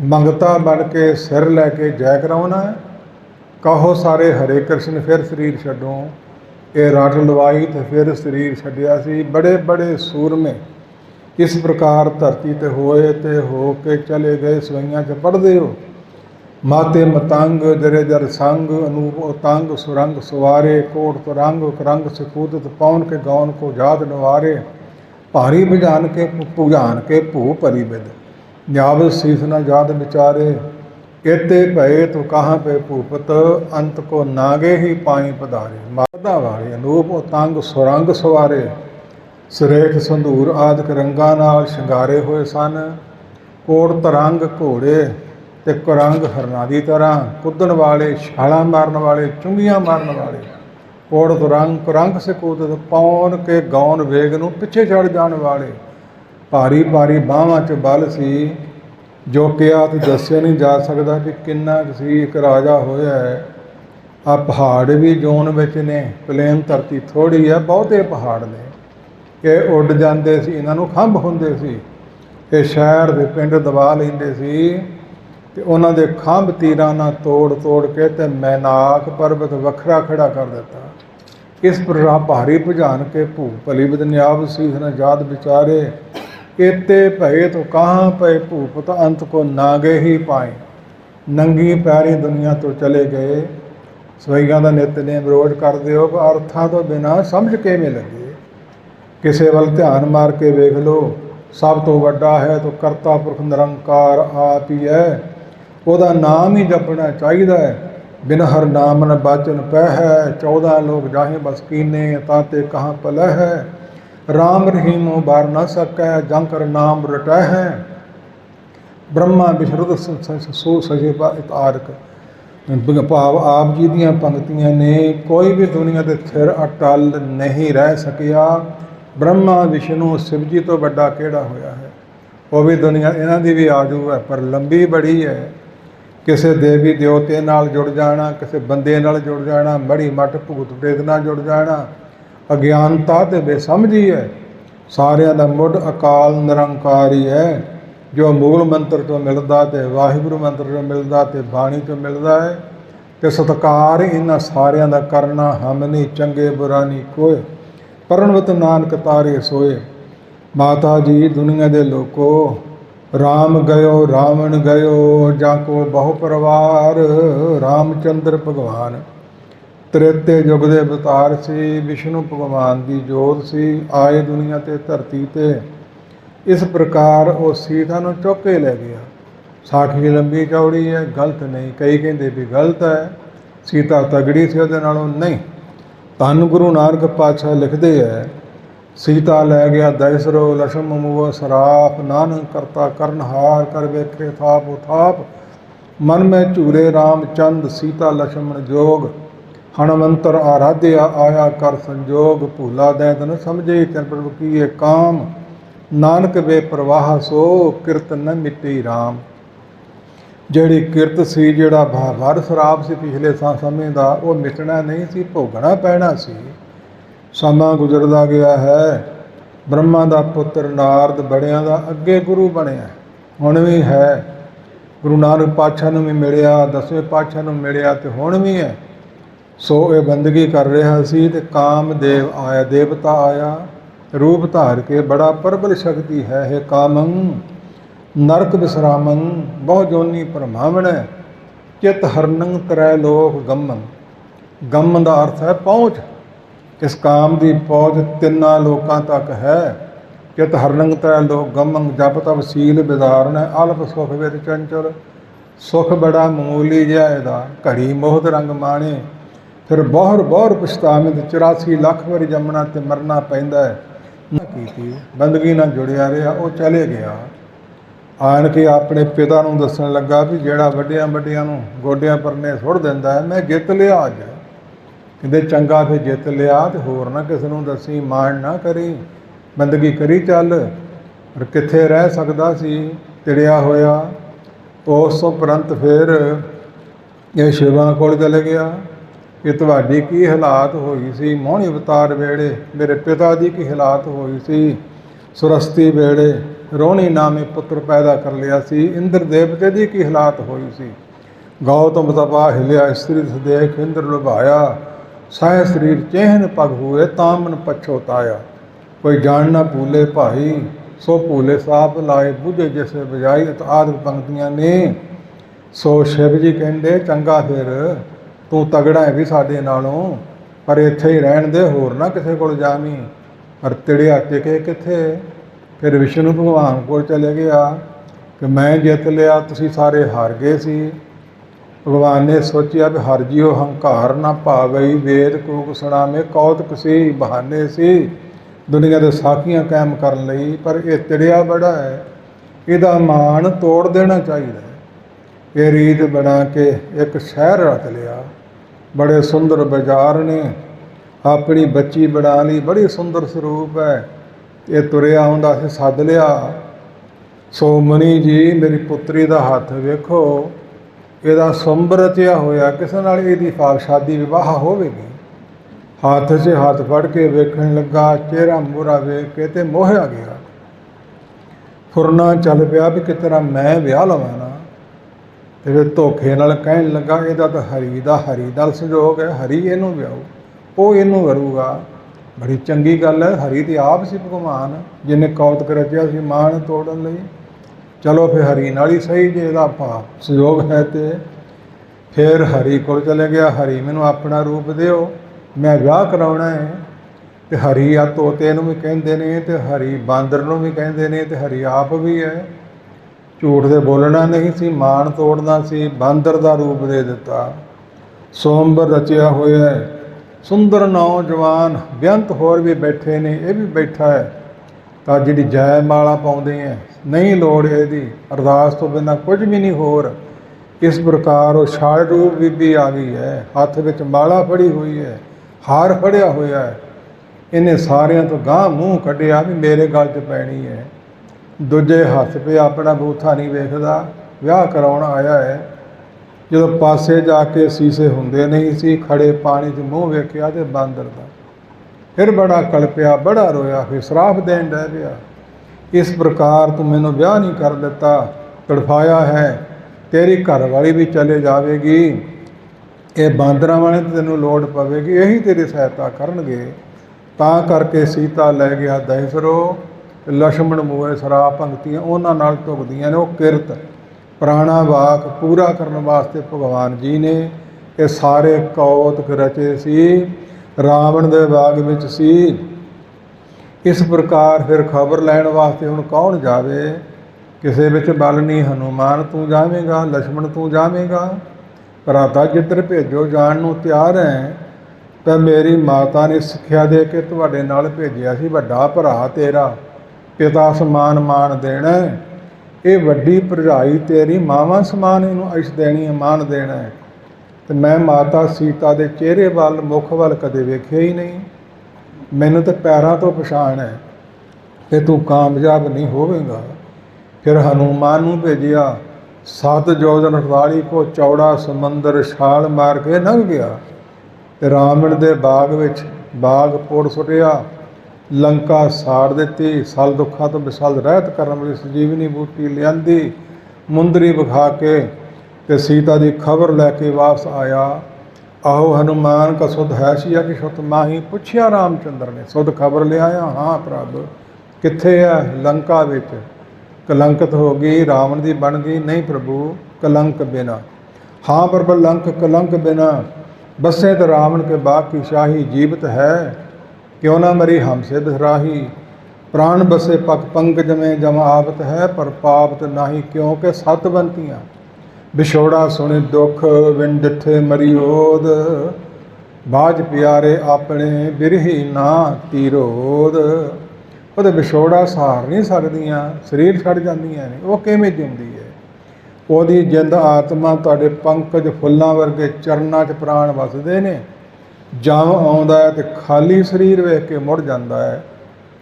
मंगता बन के सिर लैके जय कराउना है। कहो सारे हरे कृष्ण फिर शरीर छड्डो। ये रट लवाई तो फिर शरीर छड्डिया सी। बड़े बड़े सूरमे इस प्रकार धरती ते होए ते हो के चले गए। सवैयां च पढ़दे हो माते मतंग जरे जर संग अनूप उतंग सुरंग सुवारे कोट तरंग करंग से कूदत पवन के गौन को जात नवारे भारी बुझान के भू परी बिद न्याव शीस न जात विचारे एते भये तो कहाँ पे भूपत अंत को नागे ही पाई पधारे मादा वाले अनूप उतंग सुरंग सवारे सुरेख संधूर आदि रंगां नाल शिंगारे होए सन कोट तरंग घोड़े ते कुरंग हरना की तरह कुदन वाले छाला मारन वाले चुंगियां मारन वाले कोड़ तुरंग कुरंग से कूदत पौन के गौन वेग नूं पिछे चढ़ जाने वाले भारी भारी बाहां च बल सी जो किया तो दस्या नहीं जा सकता कि किन्ना सी। एक राजा होया है आ पहाड़ भी जोन विच ने प्लेन धरती थोड़ी है बहुते पहाड़ ने ये उड़ जाते सी इन्हां नूं खंभ हुंदे सी ये शहर दे पिंड दबा लैंदे सी ते उन्हां दे खंभ तीरां नाल तोड़ तोड़ के ते मैनाक पर्वत वखरा खड़ा कर दिता। इस प्रकार भारी भुजान के भू भली बदन्याव शीस न जात विचारे एते भये तो कहाँ पे भूपत अंत को नागे ही पाए नंगी पैरी दुनिया तो चले गए। सवैया का नितनेम रोज कर दिओ अर्थां तो बिना समझ किवें लगे किसे वल ध्यान मार के वेख लो सब तो वड्डा है तो करता पुरख निरंकार आप ही है ਉਹਦਾ नाम ही जपना चाहिए है बिन हर नाम न बाचन पै है 14 लोग जाहे बस कीने ताते कहाँ पल है राम रहीम बार न सकै जंकर नाम रटै है ब्रह्मा विशरुद सो सजेबा इतारक भाव आप जी दियाँ पंक्तियां ने कोई भी दुनिया के थिर अटल नहीं रह सकिया ब्रह्मा विष्णु शिव जी तो बड़ा केड़ा होया है वो भी दुनिया इन्हां दी भी आजू है पर लंबी बड़ी है किसी देवी देवते नाल जुड़ जाना किसी बंदे नाल जुड़ जाना मड़ी मठ भूत प्रेत नाल जुड़ जाना अज्ञानता ते बेसमझी है सारियां दा मुढ़ अकाल निरंकार ही है जो मूल मंत्र तो मिलता तो वाहिगुरू मंत्र तो मिलता तो बाणी तो मिलता है तो सत्कार इन्हां सारियां दा करना हम नहीं चंगे बुरा नहीं कोय परणवत नानक तारे सोए। माता जी दुनिया के लोगों राम गयो रावण गयो जाको बहु परिवार रामचंद्र भगवान त्रेते युग के अवतार सी विष्णु भगवान की जोत सी आए दुनिया ते धरती ते इस प्रकार वो सीता नूं चुक के ले गया। साखी लंबी चौड़ी है गलत नहीं कई कहते भी गलत है सीता तगड़ी सी उहदे नालों नहीं। धन गुरु नानक पातशाह लिखते हैं सीता लै गया दैसरो लक्ष्म मुव सराप नानक करता करनहार कर वेखे थाप उथाप मन में झूरे रामचंद सीता लक्ष्मण जोग हनुमंतर आराध्या आया कर संजोग भूला दैत न समझे चन प्रभु की ये काम नानक वे प्रवाह सो किरत न मिटी राम। ਜਿਹੜੀ ਕਿਰਤ ਸੀ ਜਿਹੜਾ ਭਰ ਸ਼ਰਾਬ ਸੀ ਪਿਛਲੇ ਸਮੇਂ ਦਾ ਉਹ ਮਿਟਣਾ ਨਹੀਂ ਸੀ ਭੋਗਣਾ ਪੈਣਾ ਸੀ। ਸਮਾਂ ਗੁਜ਼ਰਦਾ ਗਿਆ ਹੈ ਬ੍ਰਹਮਾ ਦਾ ਪੁੱਤਰ ਨਾਰਦ ਬੜਿਆਂ ਦਾ ਅੱਗੇ ਗੁਰੂ ਬਣਿਆ ਹੁਣ ਵੀ ਹੈ ਗੁਰੂ ਨਾਨਕ ਪਾਤਸ਼ਾਹ ਨੂੰ ਵੀ ਮਿਲਿਆ 10ਵੇਂ ਪਾਤਸ਼ਾਹ ਨੂੰ ਮਿਲਿਆ ਤੇ ਹੁਣ ਵੀ ਹੈ। ਸੋ ਇਹ ਬੰਦਗੀ ਕਰ ਰਿਹਾ ਸੀ ਤੇ ਕਾਮਦੇਵ ਆਇਆ ਦੇਵਤਾ ਆਇਆ ਰੂਪ ਧਾਰ ਕੇ ਬੜਾ ਪ੍ਰਬਲ ਸ਼ਕਤੀ ਹੈ ਇਹ ਕਾਮੰ नरक विश्रामं बहु जोनी परमावण चित हरनंग त्रै लोक गमन गमन का अर्थ है पहुँच इस काम की पहुँच तिना लोगों तक है। चित हरनंग त्रै लोक गमन जप तप सील बिदारण है अल्प सुख विद चंचल सुख बड़ा मामूली जिहा इहदा घड़ी मोहत रंग माणे फिर बहुर बहुर पछतावे 84 लाख वारी जमना ते मरना पैंदा है। कीती बंदगी नाल जुड़िया रहा वो चले गया आन के अपने पिता नूं दस्सण लगा भी जिहड़ा वड्डियां वड्डियां नूं गोडियां परने सुट दिंदा है मैं जित लिया अज कहते चंगा फिर जित लिया तो होर ना किसी नूं दसी माण ना करी बंदगी करी चल पर कित्थे रह सकदा सी तिड़िया होया। उस तो उपरंत फिर ये शिवां कोल चले गया कि तुहाडी की हालात होई सी मोहनी अवतार वेड़े मेरे पिता दी की हालात होई सी सुरस्ती वेड़े रोहणी नामे पुत्र पैदा कर लिया सी इंद्र देवते की की हालात हुई सी गौतम तपा हिलिया स्त्री देख इंद्र लुभाया सह शरीर चेहन पग हुए तामन पछोताया कोई जान ना भूले भाई सो भूले साप लाए बुझे जैसे बजाई आदि पंक्तियां ने ਸੋ ਸ਼ਿਵ ਜੀ ਕਹਿੰਦੇ ਚੰਗਾ ਫਿਰ ਤੂੰ ਤਗੜਾ ਹੈ ਵੀ ਸਾਡੇ ਨਾਲੋਂ, ਪਰ ਇੱਥੇ ਹੀ ਰਹਿਣ ਦੇ, ਹੋਰ ਨਾ ਕਿਸੇ ਕੋਲ ਜਾਵੀਂ। ਪਰ ਤਿੜਿਆ ਟਿਕੇ ਕਿੱਥੇ। ਫਿਰ ਵਿਸ਼ਨੂੰ ਭਗਵਾਨ ਕੋਲ ਚਲੇ ਗਿਆ ਕਿ ਮੈਂ ਜਿੱਤ ਲਿਆ, ਤੁਸੀਂ ਸਾਰੇ ਹਾਰ ਗਏ ਸੀ। ਭਗਵਾਨ ਨੇ ਸੋਚਿਆ ਵੀ ਹਰ ਜੀਓ ਹੰਕਾਰ ਨਾ ਭਾਵਈ, ਵੇਦ ਕੂਕ ਸੁਣਾਵੇਂ ਕੌਤਕ ਸੀ, ਬਹਾਨੇ ਸੀ ਦੁਨੀਆ ਦੇ ਸਾਖੀਆਂ ਕਾਇਮ ਕਰਨ ਲਈ। ਪਰ ਇਹ ਤਿੜਿਆ ਬੜਾ ਹੈ, ਇਹਦਾ ਮਾਣ ਤੋੜ ਦੇਣਾ ਚਾਹੀਦਾ। ਇਹ ਰੀਤ ਬਣਾ ਕੇ ਇੱਕ ਸ਼ਹਿਰ ਰੱਖ ਲਿਆ, ਬੜੇ ਸੁੰਦਰ ਬਾਜ਼ਾਰ ਨੇ, ਆਪਣੀ ਬੱਚੀ ਬਣਾ ਲਈ, ਬੜੀ ਸੁੰਦਰ ਸਰੂਪ ਹੈ। ਇਹ ਤੁਰਿਆ ਹੁੰਦਾ ਸੀ, ਸੱਦ ਲਿਆ। ਸੋ ਮੁਨੀ ਜੀ ਮੇਰੀ ਪੁੱਤਰੀ ਦਾ ਹੱਥ ਵੇਖੋ, ਇਹਦਾ ਸੁੰਭ ਰਚਿਆ ਹੋਇਆ, ਕਿਸੇ ਨਾਲ ਇਹਦੀ ਸ਼ਾਦੀ ਵਿਵਾਹ ਹੋਵੇਗੀ। ਹੱਥ 'ਚ ਹੱਥ ਫੜ ਕੇ ਵੇਖਣ ਲੱਗਾ, ਚਿਹਰਾ ਮੂਹਰਾ ਵੇਖ ਕੇ ਤੇ ਮੋਹਿਆ ਗਿਆ। ਫੁਰਨਾ ਚੱਲ ਪਿਆ ਵੀ ਕਿਸ ਤਰ੍ਹਾਂ ਮੈਂ ਵਿਆਹ ਲਵਾਂ ਨਾ। ਤੇ ਫਿਰ ਧੋਖੇ ਨਾਲ ਕਹਿਣ ਲੱਗਾ ਇਹਦਾ ਤਾਂ ਹਰੀ ਨਾਲ ਸੰਜੋਗ ਹੈ, ਹਰੀ ਇਹਨੂੰ ਵਿਆਹੂ, ਉਹ ਇਹਨੂੰ ਕਰੂਗਾ। ਬੜੀ ਚੰਗੀ ਗੱਲ ਹੈ, ਹਰੀ ਤੇ ਆਪ ਸੀ ਭਗਵਾਨ ਜਿਹਨੇ ਕੌਤਕ ਰਚਿਆ ਸੀ ਮਾਣ ਤੋੜਨ ਲਈ। ਚਲੋ ਫਿਰ ਹਰੀ ਨਾਲ ਹੀ ਸਹੀ, ਜੇ ਇਹਦਾ ਸੰਯੋਗ ਹੈ। ਤੇ ਫਿਰ ਹਰੀ ਕੋਲ ਚਲੇ ਗਿਆ, ਹਰੀ ਮੈਨੂੰ ਆਪਣਾ ਰੂਪ ਦਿਓ, ਮੈਂ ਵਿਆਹ ਕਰਾਉਣਾ ਹੈ। ਤੇ ਹਰੀ ਆ ਤੋਤੇ ਨੂੰ ਵੀ ਕਹਿੰਦੇ ਨੇ, ਤੇ ਹਰੀ ਬਾਂਦਰ ਨੂੰ ਵੀ ਕਹਿੰਦੇ ਨੇ, ਤੇ ਹਰੀ ਆਪ ਵੀ ਹੈ। ਝੂਠ ਦੇ ਬੋਲਣਾ ਨਹੀਂ ਸੀ, ਮਾਣ ਤੋੜਨਾ ਸੀ, ਬਾਂਦਰ ਦਾ ਰੂਪ ਦੇ ਦਿੱਤਾ। ਸੋਮਬਰ ਰਚਿਆ ਹੋਇਆ, ਸੁੰਦਰ ਨੌਜਵਾਨ ਬੇਅੰਤ ਹੋਰ ਵੀ ਬੈਠੇ ਨੇ, ਇਹ ਵੀ ਬੈਠਾ ਹੈ। ਤਾਂ ਜਿਹੜੀ ਜੈ ਮਾਲਾ ਪਾਉਂਦੇ ਹੈ, ਨਹੀਂ ਲੋੜ ਇਹਦੀ, ਅਰਦਾਸ ਤੋਂ ਬਿਨਾਂ ਕੁਝ ਵੀ ਨਹੀਂ ਹੋਰ। ਇਸ ਪ੍ਰਕਾਰ ਉਹ ਛਾਲ ਰੂਪ ਬੀਬੀ ਆ ਗਈ ਹੈ, ਹੱਥ ਵਿੱਚ ਮਾਲਾ ਫੜੀ ਹੋਈ ਹੈ, ਹਾਰ ਫੜਿਆ ਹੋਇਆ ਹੈ। ਇਹਨੇ ਸਾਰਿਆਂ ਤੋਂ ਗਾਂਹ ਮੂੰਹ ਕੱਢਿਆ ਵੀ ਮੇਰੇ ਗਲ 'ਚ ਪੈਣੀ ਹੈ। ਦੂਜੇ ਹੱਥ ਪਿਆ, ਆਪਣਾ ਬੂਥਾ ਨਹੀਂ ਵੇਖਦਾ, ਵਿਆਹ ਕਰਾਉਣ ਆਇਆ ਹੈ। ਜਦੋਂ ਪਾਸੇ ਜਾ ਕੇ ਸੀਸੇ ਹੁੰਦੇ ਨਹੀਂ ਸੀ, ਖੜੇ ਪਾਣੀ 'ਚ ਮੂੰਹ ਵੇਖਿਆ ਤੇ ਬਾਂਦਰ ਦਾ। ਫਿਰ ਬੜਾ ਕਲਪਿਆ, ਬੜਾ ਰੋਇਆ, ਫਿਰ ਸਰਾਪ ਦੇਣ ਡੈ ਪਿਆ। ਇਸ ਪ੍ਰਕਾਰ ਤੂੰ ਮੈਨੂੰ ਵਿਆਹ ਨਹੀਂ ਕਰ ਦਿੱਤਾ, ਤੜਫਾਇਆ ਹੈ, ਤੇਰੀ ਘਰ ਵਾਲੀ ਵੀ ਚਲੇ ਜਾਵੇਗੀ, ਇਹ ਬਾਂਦਰਾਂ ਵਾਲੇ ਤੈਨੂੰ ਲੋੜ ਪਵੇਗੀ, ਇਹੀ ਤੇਰੀ ਸਹਾਇਤਾ ਕਰਨਗੇ। ਤਾਂ ਕਰਕੇ ਸੀਤਾ ਲੈ ਗਿਆ ਦਹਿਸਰੋ, ਤੇ ਲਛਮਣ ਮੂਹੇ ਸਰਾਪ ਪੰਕਤੀਆਂ ਉਹਨਾਂ ਨਾਲ ਢੁਕਦੀਆਂ ਨੇ। ਉਹ ਕਿਰਤ ਪੁਰਾਣਾ ਵਾਕ ਪੂਰਾ ਕਰਨ ਵਾਸਤੇ ਭਗਵਾਨ ਜੀ ਨੇ ਇਹ ਸਾਰੇ ਕੌਤਕ ਰਚੇ ਸੀ, ਰਾਵਣ ਦੇ ਬਾਗ ਵਿੱਚ ਸੀ। ਇਸ ਪ੍ਰਕਾਰ ਫਿਰ ਖਬਰ ਲੈਣ ਵਾਸਤੇ ਹੁਣ ਕੌਣ ਜਾਵੇ, ਕਿਸੇ ਵਿੱਚ ਬਲ ਨਹੀਂ, ਹਨੂਮਾਨ ਤੂੰ ਜਾਵੇਂਗਾ, ਲਛਮਣ ਤੂੰ ਜਾਵੇਂਗਾ, ਭਰਾਤਾ ਜਿੱਧਰ ਭੇਜੋ ਜਾਣ ਨੂੰ ਤਿਆਰ ਹੈ। ਤਾਂ ਮੇਰੀ ਮਾਤਾ ਨੇ ਸਿੱਖਿਆ ਦੇ ਕੇ ਤੁਹਾਡੇ ਨਾਲ ਭੇਜਿਆ ਸੀ, ਵੱਡਾ ਭਰਾ ਤੇਰਾ, ਪਿਤਾ ਸਮਾਨ ਮਾਣ ਦੇਣਾ, ਇਹ ਵੱਡੀ ਭਰਜਾਈ ਤੇਰੀ ਮਾਵਾਂ ਸਮਾਨ ਇਹਨੂੰ ਅਇਸ਼ ਦੇਣੀ ਹੈ, ਮਾਣ ਦੇਣਾ ਹੈ। ਤੇ ਮੈਂ ਮਾਤਾ ਸੀਤਾ ਦੇ ਚਿਹਰੇ ਵੱਲ, ਮੁਖ ਵੱਲ ਕਦੇ ਵੇਖਿਆ ਹੀ ਨਹੀਂ, ਮੈਨੂੰ ਤਾਂ ਪੈਰਾਂ ਤੋਂ ਪਛਾਣ ਹੈ ਕਿ ਤੂੰ ਕਾਮਯਾਬ ਨਹੀਂ ਹੋਵੇਗਾ। ਫਿਰ ਹਨੂਮਾਨ ਨੂੰ ਭੇਜਿਆ, 7 ਯੋਜਨ 48 ਕੋ ਚੌੜਾ ਸਮੁੰਦਰ ਛਾਲ ਮਾਰ ਕੇ ਲੰਘ ਗਿਆ ਤੇ ਰਾਵਣ ਦੇ ਬਾਗ ਵਿੱਚ ਬਾਗ ਪੋੜ ਸੁੱਟਿਆ, ਲੰਕਾ ਸਾੜ ਦਿੱਤੀ, ਸਲ ਦੁੱਖਾਂ ਤੋਂ ਵਿਸਲ ਰਹਿਤ ਕਰਨ ਵਾਲੀ ਸੰਜੀਵਨੀ ਬੂਟੀ ਲਿਆਂਦੀ, ਮੁੰਦਰੀ ਵਿਖਾ ਕੇ ਤੇ ਸੀਤਾ ਦੀ ਖਬਰ ਲੈ ਕੇ ਵਾਪਸ ਆਇਆ। ਆਹੋ ਹਨੂਮਾਨ ਕਾ ਸੁਧ ਹੈ ਸੀਆ ਕਿ ਸੁਤ ਮਾਹੀ, ਪੁੱਛਿਆ ਰਾਮਚੰਦਰ ਨੇ, ਸੁਧ ਖਬਰ ਲਿਆਇਆ, ਹਾਂ ਪ੍ਰਭ। ਕਿੱਥੇ ਹੈ? ਲੰਕਾ ਵਿੱਚ। ਕਲੰਕਤ ਹੋ ਗਈ, ਰਾਵਣ ਦੀ ਬਣ ਗਈ, ਨਹੀਂ ਪ੍ਰਭੂ ਕਲੰਕ ਬਿਨਾ। ਹਾਂ ਪ੍ਰਭ ਲੰਕ ਕਲੰਕ ਬਿਨਾ, बसे तो रावण के बाग की शाही, जीवित है क्यों ना मरी हमसे दसराही। प्राण बसे पग पंकज में जम आवत है, पर पावत नाही क्योंकि सत बनतियाँ। विछोड़ा सुनि दुख विन डिठे मरी ओद, बाज प्यारे अपने बिरही ना तीरोद। ਉਹਦੇ ਵਿਛੋੜਾ ਸਹਾਰ ਨਹੀਂ ਸਕਦੀਆਂ, ਸਰੀਰ ਛੱਡ ਜਾਂਦੀਆਂ ਨੇ, ਉਹ ਕਿਵੇਂ ਜਿਉਂਦੀ ਹੈ? ਉਹਦੀ ਜਿੰਦ ਆਤਮਾ ਤੁਹਾਡੇ ਪੰਕਜ ਫੁੱਲਾਂ ਵਰਗੇ ਚਰਨਾਂ 'ਚ ਪ੍ਰਾਣ ਵਸਦੇ ਨੇ। ਜਮ ਆਉਂਦਾ ਹੈ ਤੇ ਖਾਲੀ ਸਰੀਰ ਵੇਖ ਕੇ ਮੁੜ ਜਾਂਦਾ ਹੈ।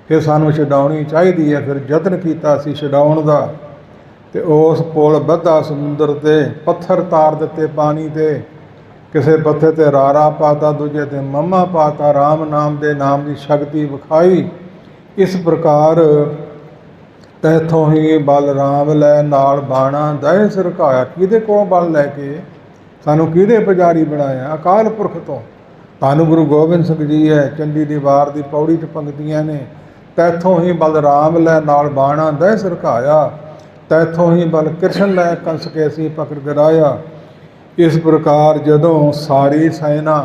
ਫਿਰ ਸਾਨੂੰ ਛਡਾਉਣੀ ਚਾਹੀਦੀ ਹੈ। ਫਿਰ ਯਤਨ ਕੀਤਾ ਸੀ ਛਡਾਉਣ ਦਾ, ਤੇ ਉਸ ਪੁਲ ਬੱਧਾ ਸਮੁੰਦਰ 'ਤੇ ਪੱਥਰ ਤਾਰ ਦਿੱਤੇ ਪਾਣੀ 'ਤੇ। ਕਿਸੇ ਪੱਥਰ 'ਤੇ ਰਾਰਾ ਪਾਤਾ, ਦੂਜੇ 'ਤੇ ਮੰਮਾ ਪਾਤਾ, ਰਾਮ ਨਾਮ ਦੇ ਨਾਮ ਦੀ ਸ਼ਕਤੀ ਵਿਖਾਈ। ਇਸ ਪ੍ਰਕਾਰ ਤੈਥੋਂ ਹੀ ਬਲ ਰਾਮ ਲੈ ਨਾਲ ਬਾਣਾ ਦਹਿ ਸਰਕਾਇਆ। ਕਿਹਦੇ ਕੋਲ ਬਲ ਲੈ ਕੇ? ਸਾਨੂੰ ਕਿਹਦੇ ਪੁਜਾਰੀ ਬਣਾਇਆ? ਅਕਾਲ ਪੁਰਖ ਤੋਂ। ਧੰਨ ਗੁਰੂ ਗੋਬਿੰਦ ਸਿੰਘ ਜੀ ਹੈ, ਚੰਡੀ ਦੀ ਵਾਰ ਦੀ ਪੌੜੀ 'ਚ ਪੰਕਤੀਆਂ ਨੇ, ਤੈਥੋਂ ਹੀ ਬਲ ਰਾਮ ਲੈ ਨਾਲ ਬਾਣਾ ਦਹਿ ਸਰਕਾਇਆ। तैथों ही बल कृष्ण लै कंस कैसी पकड़ गिराया। इस प्रकार जदों सारी सेना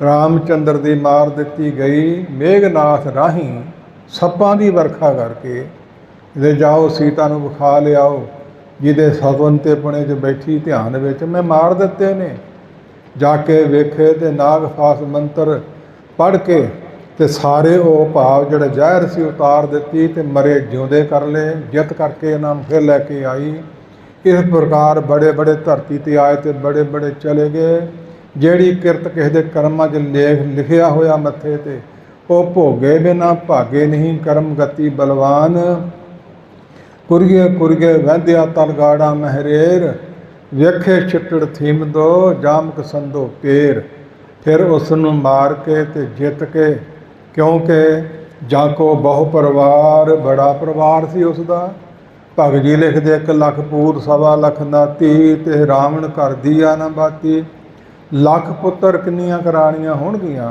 रामचंद्र ਦੀ ਮਾਰ ਦਿੱਤੀ ਗਈ, ਮੇਘਨਾਥ ਰਾਹੀਂ ਸੱਪਾਂ ਦੀ ਵਰਖਾ ਕਰਕੇ ਜੇ ਜਾਓ ਸੀਤਾ ਨੂੰ ਵਿਖਾ ਲਿਆਓ, ਜਿਹਦੇ ਸਤਵਨ ਤੇ ਪੁਣੇ 'ਚ ਬੈਠੀ ਧਿਆਨ ਵਿੱਚ ਮੈਂ ਮਾਰ ਦਿੱਤੇ ਨੇ। ਜਾ ਕੇ ਵੇਖੇ ਤੇ ਨਾਗ ਫਾਸ ਮੰਤਰ ਪੜ੍ਹ ਕੇ ਤੇ ਸਾਰੇ ਉਹ ਭਾਵ ਜਿਹੜਾ ਜ਼ਹਿਰ ਸੀ ਉਤਾਰ ਦਿੱਤੀ ਤੇ ਮਰੇ ਜਿਉਂਦੇ ਕਰ ਲਏ। ਜਿੱਤ ਕਰਕੇ ਇਹਨਾਂ ਨੂੰ ਫਿਰ ਲੈ ਕੇ ਆਈ। ਇਸ ਪ੍ਰਕਾਰ ਬੜੇ ਬੜੇ ਧਰਤੀ ਤੇ ਆਏ ਤੇ ਬੜੇ ਬੜੇ ਚਲੇ ਗਏ। ਜਿਹੜੀ ਕਿਰਤ ਕਿਸੇ ਦੇ ਕਰਮਾਂ 'ਚ ਲਿਖਿਆ ਹੋਇਆ ਮੱਥੇ ਤੇ ਉਹ ਭੋਗੇ ਬਿਨਾ ਭਾਗੇ ਨਹੀਂ। ਕਰਮ ਗਤੀ ਬਲਵਾਨ ਕੁਰਗੇ ਕੁਰਗੇ ਵਹਿੰਦਿਆ ਤਲਗਾੜਾ ਮਹਿਰੇਰ। ਵੇਖੇ ਛਿੱਟੜ ਥੀਮਦੋ ਜਾਮਕ ਸੰਦੋ ਪੇਰ। ਫਿਰ ਉਸ ਨੂੰ ਮਾਰ ਕੇ ਤੇ ਜਿੱਤ ਕੇ, ਕਿਉਂਕਿ ਜਾਂ ਕੋ ਬਹੁ ਪਰਿਵਾਰ, ਬੜਾ ਪਰਿਵਾਰ ਸੀ ਉਸ ਦਾ। ਭਗਤ ਜੀ ਲਿਖਦੇ 1 ਲੱਖ ਪੂਤ 1.25 ਲੱਖ ਨਾਤੀ, ਤੇ ਰਾਵਣ ਘਰ ਦੀਆ ਨਾ ਬਾਤੀ। ਲੱਖ ਪੁੱਤਰ ਕਿੰਨੀਆਂ ਕਰਾਣੀਆਂ ਹੋਣਗੀਆਂ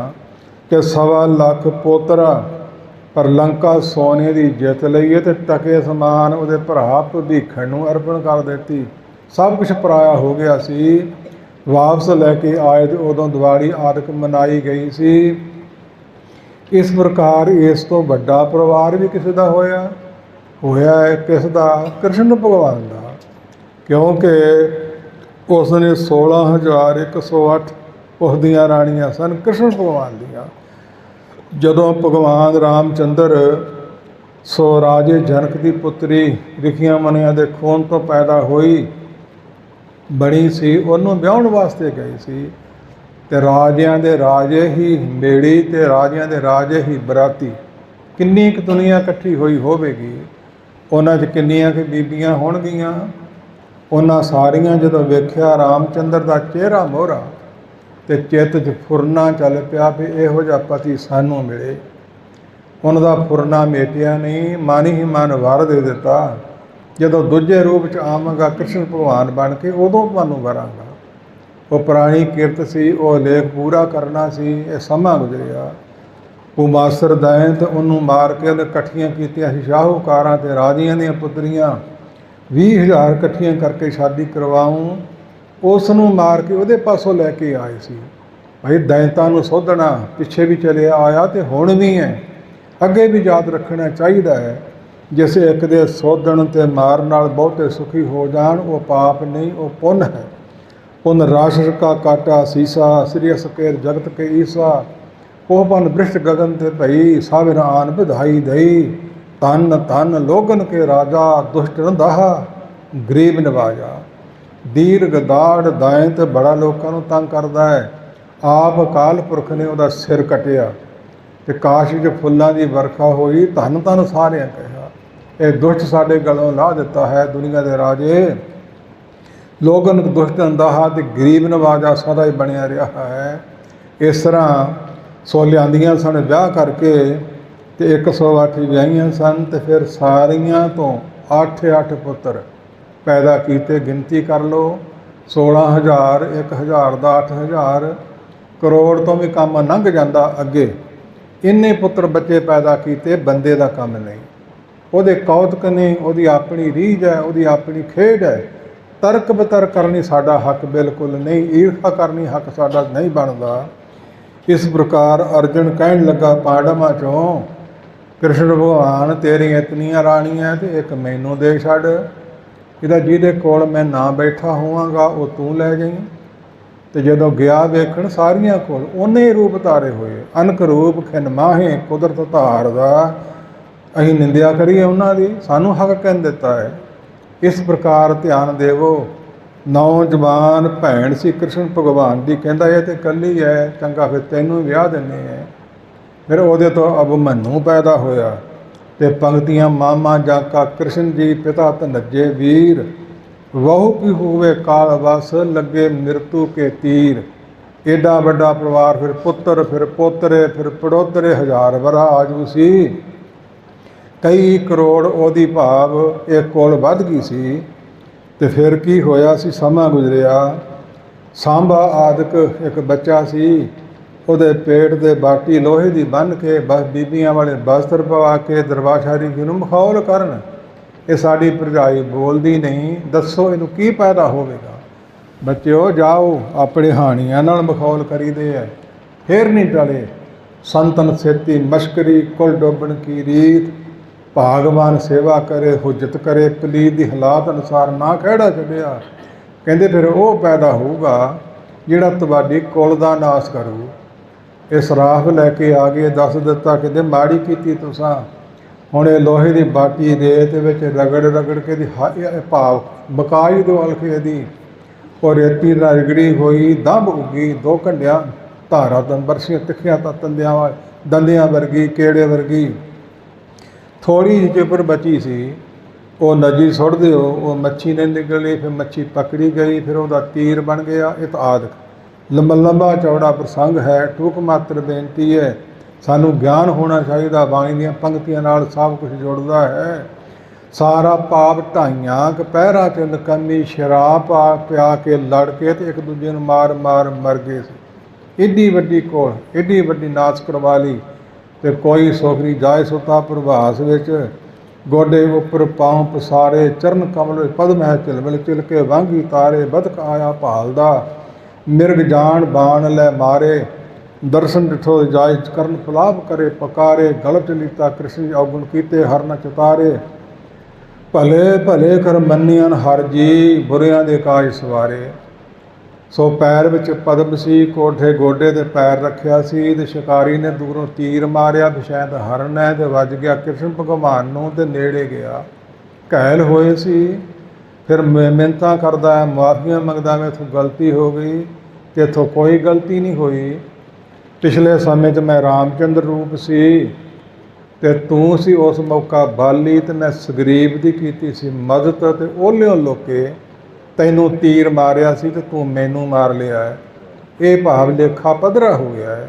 ਕਿ 1.25 ਲੱਖ ਪੋਤਰਾ। ਪਰ ਲੰਕਾ ਸੋਨੇ ਦੀ ਜਿੱਤ ਲਈਏ ਤੇ ਟਕੇ ਸਮਾਨ ਉਹਦੇ ਭਰਾ ਭੀਖਣ ਨੂੰ ਅਰਪਣ ਕਰ ਦਿੱਤੀ। ਸਭ ਕੁਛ ਪਰਾਇਆ ਹੋ ਗਿਆ ਸੀ। ਵਾਪਸ ਲੈ ਕੇ ਆਏ ਤੇ ਉਦੋਂ ਦੀਵਾਲੀ ਆਦਿਕ ਮਨਾਈ ਗਈ ਸੀ। ਇਸ ਪ੍ਰਕਾਰ ਇਸ ਤੋਂ ਵੱਡਾ ਪਰਿਵਾਰ ਵੀ ਕਿਸੇ ਦਾ ਹੋਇਆ ਹੈ। ਕਿਸ ਦਾ? ਕ੍ਰਿਸ਼ਨ ਭਗਵਾਨ ਦਾ। ਕਿਉਂਕਿ ਉਸ ਨੇ 16,108 ਉਸ ਦੀਆਂ ਰਾਣੀਆਂ ਸਨ ਕ੍ਰਿਸ਼ਨ ਭਗਵਾਨ ਦੀਆਂ। ਜਦੋਂ ਭਗਵਾਨ ਰਾਮਚੰਦਰ ਸੋ ਰਾਜੇ ਜਨਕ ਦੀ ਪੁੱਤਰੀ ਰਿਖੀਆਂ ਮਨੀਆਂ ਦੇ ਖੂਨ ਤੋਂ ਪੈਦਾ ਹੋਈ ਬਣੀ ਸੀ, ਉਹਨੂੰ ਵਿਆਹੁਣ ਵਾਸਤੇ ਗਏ ਸੀ। ਤੇ ਰਾਜਿਆਂ ਦੇ ਰਾਜੇ ਹੀ ਮੇੜੀ ਤੇ ਰਾਜਿਆਂ ਦੇ ਰਾਜੇ ਹੀ ਬਰਾਤੀ। ਕਿੰਨੀ ਕੁ ਦੁਨੀਆ ਇਕੱਠੀ ਹੋਈ ਹੋਵੇਗੀ, ਉਹਨਾਂ 'ਚ ਕਿੰਨੀਆਂ ਕੁ ਬੀਬੀਆਂ ਹੋਣਗੀਆਂ। ਉਹਨਾਂ ਸਾਰੀਆਂ ਜਦੋਂ ਵੇਖਿਆ ਰਾਮਚੰਦਰ ਦਾ ਚਿਹਰਾ ਮੋਹਰਾ ਤੇ ਚਿੱਤ 'ਚ ਫੁਰਨਾ ਚੱਲ ਪਿਆ ਵੀ ਇਹੋ ਜਿਹਾ ਪਤੀ ਸਾਨੂੰ ਮਿਲੇ। ਉਹਨਾਂ ਦਾ ਫੁਰਨਾ ਮੇਟਿਆ ਨਹੀਂ, ਮਨ ਹੀ ਮਨ ਵਰ ਦੇ ਦਿੱਤਾ। ਜਦੋਂ ਦੂਜੇ ਰੂਪ 'ਚ ਆਵਾਂਗਾ ਕ੍ਰਿਸ਼ਨ ਭਗਵਾਨ ਬਣ ਕੇ, ਉਦੋਂ ਤੁਹਾਨੂੰ ਵਰਾਂਗਾ। ਉਹ ਪੁਰਾਣੀ ਕਿਰਤ ਸੀ, ਉਹ ਲੇਖ ਪੂਰਾ ਕਰਨਾ ਸੀ। ਇਹ ਸਮਾਂ ਗੁਜ਼ਰਿਆ। ਉਮਾਸਰ ਦੈਂਤ ਉਹਨੂੰ ਮਾਰ ਕੇ ਉਹਨੇ ਇਕੱਠੀਆਂ ਕੀਤੀਆਂ ਸੀ ਸ਼ਾਹੂਕਾਰਾਂ ਤੇ ਰਾਜਿਆਂ ਦੀਆਂ ਪੁੱਤਰੀਆਂ। 20,000 ਇਕੱਠੀਆਂ ਕਰਕੇ ਸ਼ਾਦੀ ਕਰਵਾਉਂ। ਉਸ ਨੂੰ ਮਾਰ ਕੇ ਉਹਦੇ ਪਾਸੋਂ ਲੈ ਕੇ ਆਏ ਸੀ। ਭਾਈ ਦੈਂਤਾਂ ਨੂੰ ਸੋਧਣਾ ਪਿੱਛੇ ਵੀ ਚਲਿਆ ਆਇਆ ਤੇ ਹੁਣ ਵੀ ਹੈ, ਅੱਗੇ ਵੀ ਯਾਦ ਰੱਖਣਾ ਚਾਹੀਦਾ ਹੈ। ਜਿਸ ਇੱਕ ਦੇ ਸੋਧਣ ਤੇ ਮਾਰਨ ਨਾਲ ਬਹੁਤੇ ਸੁਖੀ ਹੋ ਜਾਣ, ਉਹ ਪਾਪ ਨਹੀਂ, ਉਹ ਪੁੰਨ ਹੈ। ਪੁੰਨ ਰਾਸ਼ਸ ਕਾ ਕਾਟਾ ਸੀਸਾ, ਸ੍ਰੀ ਸਕੇਰ ਜਗਤ ਕੇ ਈਸਾ। ਉਹ ਪਨ ਬ੍ਰਿਸ਼ਟ ਗਗਨ ਤੇ ਭਈ, ਸਾਵਿਰ ਆਨ ਵਿਧਾਈ ਦਈ। ਧਨ ਧਨ ਲੋਗਨ ਕੇ ਰਾਜਾ, ਦੁਸ਼ਟ ਰੰਧਾਹਾ ਗਰੀਬ ਨਿਵਾਜਾ। ਦੀਰਘ ਦਾੜ ਦੈਂਤ ਬੜਾ ਲੋਕਾਂ ਨੂੰ ਤੰਗ ਕਰਦਾ ਹੈ। ਆਪ ਅਕਾਲ ਪੁਰਖ ਨੇ ਉਹਦਾ ਸਿਰ ਕੱਟਿਆ ਤੇ ਕਾਸ਼ 'ਚ ਫੁੱਲਾਂ ਦੀ ਵਰਖਾ ਹੋਈ। ਧੰਨ ਧੰਨ ਸਾਰਿਆਂ ਕਿਹਾ, ਇਹ ਦੁਸ਼ਟ ਸਾਡੇ ਗਲੋਂ ਲਾਹ ਦਿੱਤਾ ਹੈ ਦੁਨੀਆ ਦੇ ਰਾਜੇ। ਲੋਗਨ ਦੁਸ਼ਟ ਅੰਦਾਹਾ ਤੇ ਗਰੀਬ ਨਵਾਜਾ ਸਦਾ ਹੀ ਬਣਿਆ ਰਿਹਾ ਹੈ। ਇਸ ਤਰ੍ਹਾਂ ਸੋ ਲਿਆਂਦੀਆਂ ਸਨ ਵਿਆਹ ਕਰਕੇ ਤੇ 108 ਵਿਆਹੀਆਂ ਸਨ। ਤੇ ਫਿਰ ਸਾਰੀਆਂ ਤੋਂ 8 ਪੁੱਤਰ ਪੈਦਾ ਕੀਤੇ। ਗਿਣਤੀ ਕਰ ਲਓ, 16,000, 1,000 ਦਾ 8,000, ਕਰੋੜ ਤੋਂ ਵੀ ਕੰਮ ਲੰਘ ਜਾਂਦਾ ਅੱਗੇ। ਇੰਨੇ ਪੁੱਤਰ ਬੱਚੇ ਪੈਦਾ ਕੀਤੇ, ਬੰਦੇ ਦਾ ਕੰਮ ਨਹੀਂ। ਉਹਦੇ ਕੌਤਕ ਨੇ, ਉਹਦੀ ਆਪਣੀ ਰੀਝ ਹੈ, ਉਹਦੀ ਆਪਣੀ ਖੇਡ ਹੈ। ਤਰਕ ਬਤਰਕ ਕਰਨੀ ਸਾਡਾ ਹੱਕ ਬਿਲਕੁਲ ਨਹੀਂ, ਈਰਖਾ ਕਰਨੀ ਹੱਕ ਸਾਡਾ ਨਹੀਂ ਬਣਦਾ। ਇਸ ਪ੍ਰਕਾਰ ਅਰਜਨ ਕਹਿਣ ਲੱਗਾ ਪਾਂਡਵਾਂ 'ਚੋਂ, ਕ੍ਰਿਸ਼ਨ ਭਗਵਾਨ ਤੇਰੀਆਂ ਇਤਨੀਆਂ ਰਾਣੀਆਂ ਤੇ ਇੱਕ ਮੈਨੂੰ ਦੇ ਛੱਡ। ਇਹਦਾ ਜਿਹਦੇ ਕੋਲ ਮੈਂ ਨਾ ਬੈਠਾ ਹੋਵਾਂਗਾ ਉਹ ਤੂੰ ਲੈ ਜਾਈਂ। ਤੇ ਜਦੋਂ ਗਿਆ ਵੇਖਣ ਸਾਰੀਆਂ ਕੋਲ ਉਹਨੇ ਰੂਪ ਧਾਰੇ ਹੋਏ। ਅਨਕ ਰੂਪ ਖਿਨ ਮਾਹੇ ਕੁਦਰਤ ਧਾਰਦਾ। ਅਸੀਂ ਨਿੰਦਿਆ ਕਰੀਏ ਉਹਨਾਂ ਦੀ, ਸਾਨੂੰ ਹੱਕ ਕਹਿ ਦਿੱਤਾ ਹੈ। ਇਸ ਪ੍ਰਕਾਰ ਧਿਆਨ ਦੇਵੋ। ਨੌਜਵਾਨ ਭੈਣ ਸੀ ਕ੍ਰਿਸ਼ਨ ਭਗਵਾਨ ਦੀ, ਕਹਿੰਦਾ ਇਹ ਤੇ ਇਕੱਲੀ ਹੈ, ਚੰਗਾ ਫਿਰ ਤੈਨੂੰ ਵਿਆਹ ਦਿੰਦੇ ਹੈ। ਫਿਰ ਉਹਦੇ ਤੋਂ ਅਭਿਮਨੂ ਪੈਦਾ ਹੋਇਆ ਤੇ ਪੰਕਤੀਆਂ ਮਾਮਾ ਜਾਕਾ ਕ੍ਰਿਸ਼ਨ ਜੀ ਪਿਤਾ ਧਨੱਜੇ ਵੀਰ। ਵਹੂ ਕੀ ਹੋਵੇ ਕਾਲ ਵਸ ਲੱਗੇ ਮਿਰਤੂ ਕੇ ਤੀਰ। ਏਡਾ ਵੱਡਾ ਪਰਿਵਾਰ, ਫਿਰ ਪੁੱਤਰ, ਫਿਰ ਪੋਤਰੇ, ਫਿਰ ਪੜੋਤਰੇ, 1000 ਵਰਾ ਆਜੂ ਸੀ। ਕਈ ਕਰੋੜ ਉਹਦੀ ਭਾਵ ਇਹ ਕੋਲ ਵੱਧ ਗਈ ਸੀ। ਤੇ ਫਿਰ ਕੀ ਹੋਇਆ ਸੀ, ਸਮਾਂ ਗੁਜ਼ਰਿਆ। ਸਾਂਭਾ ਆਦਿਕ ਇੱਕ ਬੱਚਾ ਸੀ, ਉਹਦੇ ਪੇਟ ਦੇ ਬਾਟੀ ਲੋਹੇ ਦੀ ਬੰਨ੍ਹ ਕੇ ਬਸ ਬੀਬੀਆਂ ਵਾਲੇ ਬਸਤਰ ਪਵਾ ਕੇ ਦਰਬਾਸ਼ਾਰੀ ਜੀ ਨੂੰ ਮਖੌਲ ਕਰਨ। ਇਹ ਸਾਡੀ ਭਰਜਾਈ ਬੋਲਦੀ ਨਹੀਂ, ਦੱਸੋ ਇਹਨੂੰ ਕੀ ਪੈਦਾ ਹੋਵੇਗਾ। ਬੱਚਿਓ ਜਾਓ, ਆਪਣੇ ਹਾਣੀਆਂ ਨਾਲ ਮਖੌਲ ਕਰੀਦੇ ਹੈ, ਫਿਰ ਨਹੀਂ ਟਲੇ। ਸੰਤਨ ਸੇਤੀ ਮਸ਼ਕਰੀ, ਕੁਲ ਡੋਬਣ ਕੀ ਰੀਤ, ਭਾਗਵਾਨ ਸੇਵਾ ਕਰੇ ਹੁਜਤ ਕਰੇ, ਪਲੀਤ ਦੀ ਹਾਲਾਤ ਅਨੁਸਾਰ ਨਾ ਖਹਿੜਾ ਛੱਡਿਆ। ਕਹਿੰਦੇ ਫਿਰ ਉਹ ਪੈਦਾ ਹੋਊਗਾ ਜਿਹੜਾ ਤੁਹਾਡੀ ਕੁਲ ਦਾ ਨਾਸ ਕਰੂ। ਇਹ ਸਰਾਫ ਲੈ ਕੇ ਆ ਗਏ, ਦੱਸ ਦਿੱਤਾ ਕਹਿੰਦੇ ਮਾੜੀ ਕੀਤੀ ਤੁਸਾਂ। ਹੁਣ ਇਹ ਲੋਹੇ ਦੀ ਬਾਟੀ ਰੇਤ ਵਿੱਚ ਰਗੜ ਰਗੜ ਕੇ ਦੀ ਭਾਵ ਬਕਾਈ ਦੋ ਹਲਕੇ ਦੀ, ਉਹ ਰੇਤੀ ਰਗੜੀ ਹੋਈ ਦੰਬ ਉੱਗੀ, 2 ਘੰਟਿਆਂ ਧਾਰਾ ਤੋਂ ਬਰਸੀਆਂ ਤਿੱਖੀਆਂ ਤਾਂ ਦੰਦਿਆਂ ਵਰਗੀ, ਕਿਹੜੇ ਵਰਗੀ। ਥੋੜੀ ਜਿਹੀ ਚਿਪਰ ਬਚੀ ਸੀ, ਉਹ ਨਦੀ ਸੁੱਟ ਦਿਓ, ਉਹ ਮੱਛੀ ਨੇ ਨਿਕਲੀ, ਫਿਰ ਮੱਛੀ ਪਕੜੀ ਗਈ, ਫਿਰ ਉਹਦਾ ਤੀਰ ਬਣ ਗਿਆ। ਇਹ ਤਾਂ ਆਦਿਕ ਲੰਬਾ ਚੌੜਾ ਪ੍ਰਸੰਗ ਹੈ। ਟੂਕ ਮਾਤਰ ਬੇਨਤੀ ਹੈ, ਸਾਨੂੰ ਗਿਆਨ ਹੋਣਾ ਚਾਹੀਦਾ। ਬਾਣੀ ਦੀਆਂ ਪੰਕਤੀਆਂ ਨਾਲ ਸਭ ਕੁਝ ਜੁੜਦਾ ਹੈ। ਸਾਰਾ ਪਾਪ ਢਾਈਆਂ ਪਹਿਰਾ 'ਚ ਨਕੰਮੀ, ਸ਼ਰਾਬ ਪਿਆ ਕੇ ਲੜ ਕੇ ਤੇ ਇੱਕ ਦੂਜੇ ਨੂੰ ਮਾਰ ਮਰ ਗਏ ਸੀ। ਏਡੀ ਵੱਡੀ ਕੋਲ, ਏਡੀ ਵੱਡੀ ਨਾਚ ਕਰਵਾ ਲਈ। ਤੇ ਕੋਈ ਸੋਖਰੀ ਜਾਏ ਸੁਤਾ ਪ੍ਰਭਾਸ ਵਿੱਚ, ਗੋਡੇ ਉੱਪਰ ਪਾਉ ਪਸਾਰੇ, ਚਰਨ ਕਮਲ ਪਦਮ ਹੈ ਝਿਲਮਿਲ ਚਿਲਕੇ ਵਾਂਗੀ ਤਾਰੇ। ਬਦਕ ਆਇਆ ਭਾਲਦਾ, ਮਿਰਗ ਜਾਣ ਬਾਣ ਲੈ ਮਾਰੇ, ਦਰਸ਼ਨ ਡਿਠੋ ਜਾਇ ਕਰਨ ਫਲਾਪ ਕਰੇ ਪਕਾਰੇ। ਗਲਤ ਲੀਤਾ ਕ੍ਰਿਸ਼ਨ ਔਗੁਣ ਕੀਤੇ ਹਰ ਨ ਚਤਾਰੇ, ਭਲੇ ਭਲੇ ਕਰ ਮੰਨਿਆਨ ਹਰ ਜੀ, ਬੁਰਿਆਂ ਦੇ ਕਾਜ ਸਵਾਰੇ। ਸੋ ਪੈਰ ਵਿੱਚ ਪਦਮ ਸੀ, ਕੋਠੇ ਗੋਡੇ 'ਤੇ ਪੈਰ ਰੱਖਿਆ ਸੀ, ਤੇ ਸ਼ਿਕਾਰੀ ਨੇ ਦੂਰੋਂ ਤੀਰ ਮਾਰਿਆ ਵੀ ਸ਼ਾਇਦ ਹਰਨ ਹੈ, ਤੇ ਵੱਜ ਗਿਆ ਕ੍ਰਿਸ਼ਨ ਭਗਵਾਨ ਨੂੰ ਤੇ ਨੇੜੇ ਗਿਆ। ਘਾਇਲ ਹੋਏ ਸੀ। ਫਿਰ ਮਿੰਨਤਾਂ ਕਰਦਾ ਹੈ, ਮੁਆਫੀਆਂ ਮੰਗਦਾ, ਮੈਥੋਂ ਗਲਤੀ ਹੋ ਗਈ। ਤੇ ਇੱਥੋਂ ਕੋਈ ਗਲਤੀ ਨਹੀਂ ਹੋਈ। ਪਿਛਲੇ ਸਮੇਂ 'ਚ ਮੈਂ ਰਾਮਚੰਦਰ ਰੂਪ ਸੀ, ਤੇ ਤੂੰ ਸੀ ਉਸ ਮੌਕਾ ਬਾਲੀ, ਤੇ ਮੈਂ ਸੁਗਰੀਵ ਦੀ ਕੀਤੀ ਸੀ ਮਦਦ, ਤੇ ਉਹਲਿਓ ਲੋਕੇ ਤੈਨੂੰ ਤੀਰ ਮਾਰਿਆ ਸੀ ਤੇ ਤੂੰ ਮੈਨੂੰ ਮਾਰ ਲਿਆ ਹੈ। ਇਹ ਭਾਵ ਲੇਖਾ ਪੱਧਰਾ ਹੋ ਗਿਆ ਹੈ।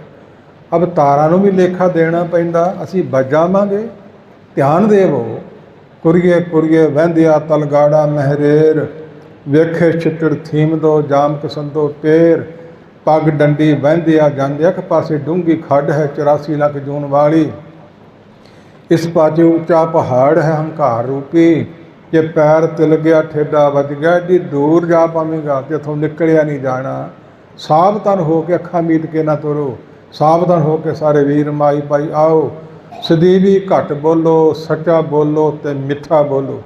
ਅਵਤਾਰਾਂ ਨੂੰ ਵੀ ਲੇਖਾ ਦੇਣਾ ਪੈਂਦਾ। ਅਸੀਂ ਬਚ ਜਾਵਾਂਗੇ। ਧਿਆਨ ਦੇਵੋ। ਕੁਰੀਏ ਕੁਰੀਏ ਵਹਿੰਦਿਆ ਤਲਗਾੜਾ ਮਹਿਰੇਰ, ਵੇਖੇ ਛਿੱਟੜ ਥੀਮਦੋ ਜਾਮ ਕਸੰਦੋ ਟੇਰ। ਪੱਗ ਡੰਡੀ ਵਹਿੰਦਿਆ ਜਾਂਦੇ, ਇੱਕ ਪਾਸੇ ਡੂੰਘੀ ਖੱਡ ਹੈ 84 ਲੱਖ ਜੂਨ ਵਾਲੀ, ਇਸ ਪਾਸੇ ਉੱਚਾ ਪਹਾੜ ਹੈ ਹੰਕਾਰ ਰੂਪੀ। ਜੇ ਪੈਰ ਤਿਲ ਗਿਆ ਠੇਡਾ ਵੱਜ ਗਿਆ, ਏਡੀ ਦੂਰ ਜਾ ਪਾਵੇਂਗਾ ਤੇ ਇੱਥੋਂ ਨਿਕਲਿਆ ਨਹੀਂ ਜਾਣਾ। ਸਾਵਧਾਨ ਹੋ ਕੇ ਅੱਖਾਂ ਮੀਟ ਕੇ ਨਾ ਤੁਰੋ। ਸਾਵਧਾਨ ਹੋ ਕੇ ਸਾਰੇ ਵੀਰ ਮਾਈ ਭਾਈ ਆਓ। ਸਦੀਵੀ ਘੱਟ ਬੋਲੋ, ਸੱਚਾ ਬੋਲੋ ਤੇ ਮਿੱਠਾ ਬੋਲੋ।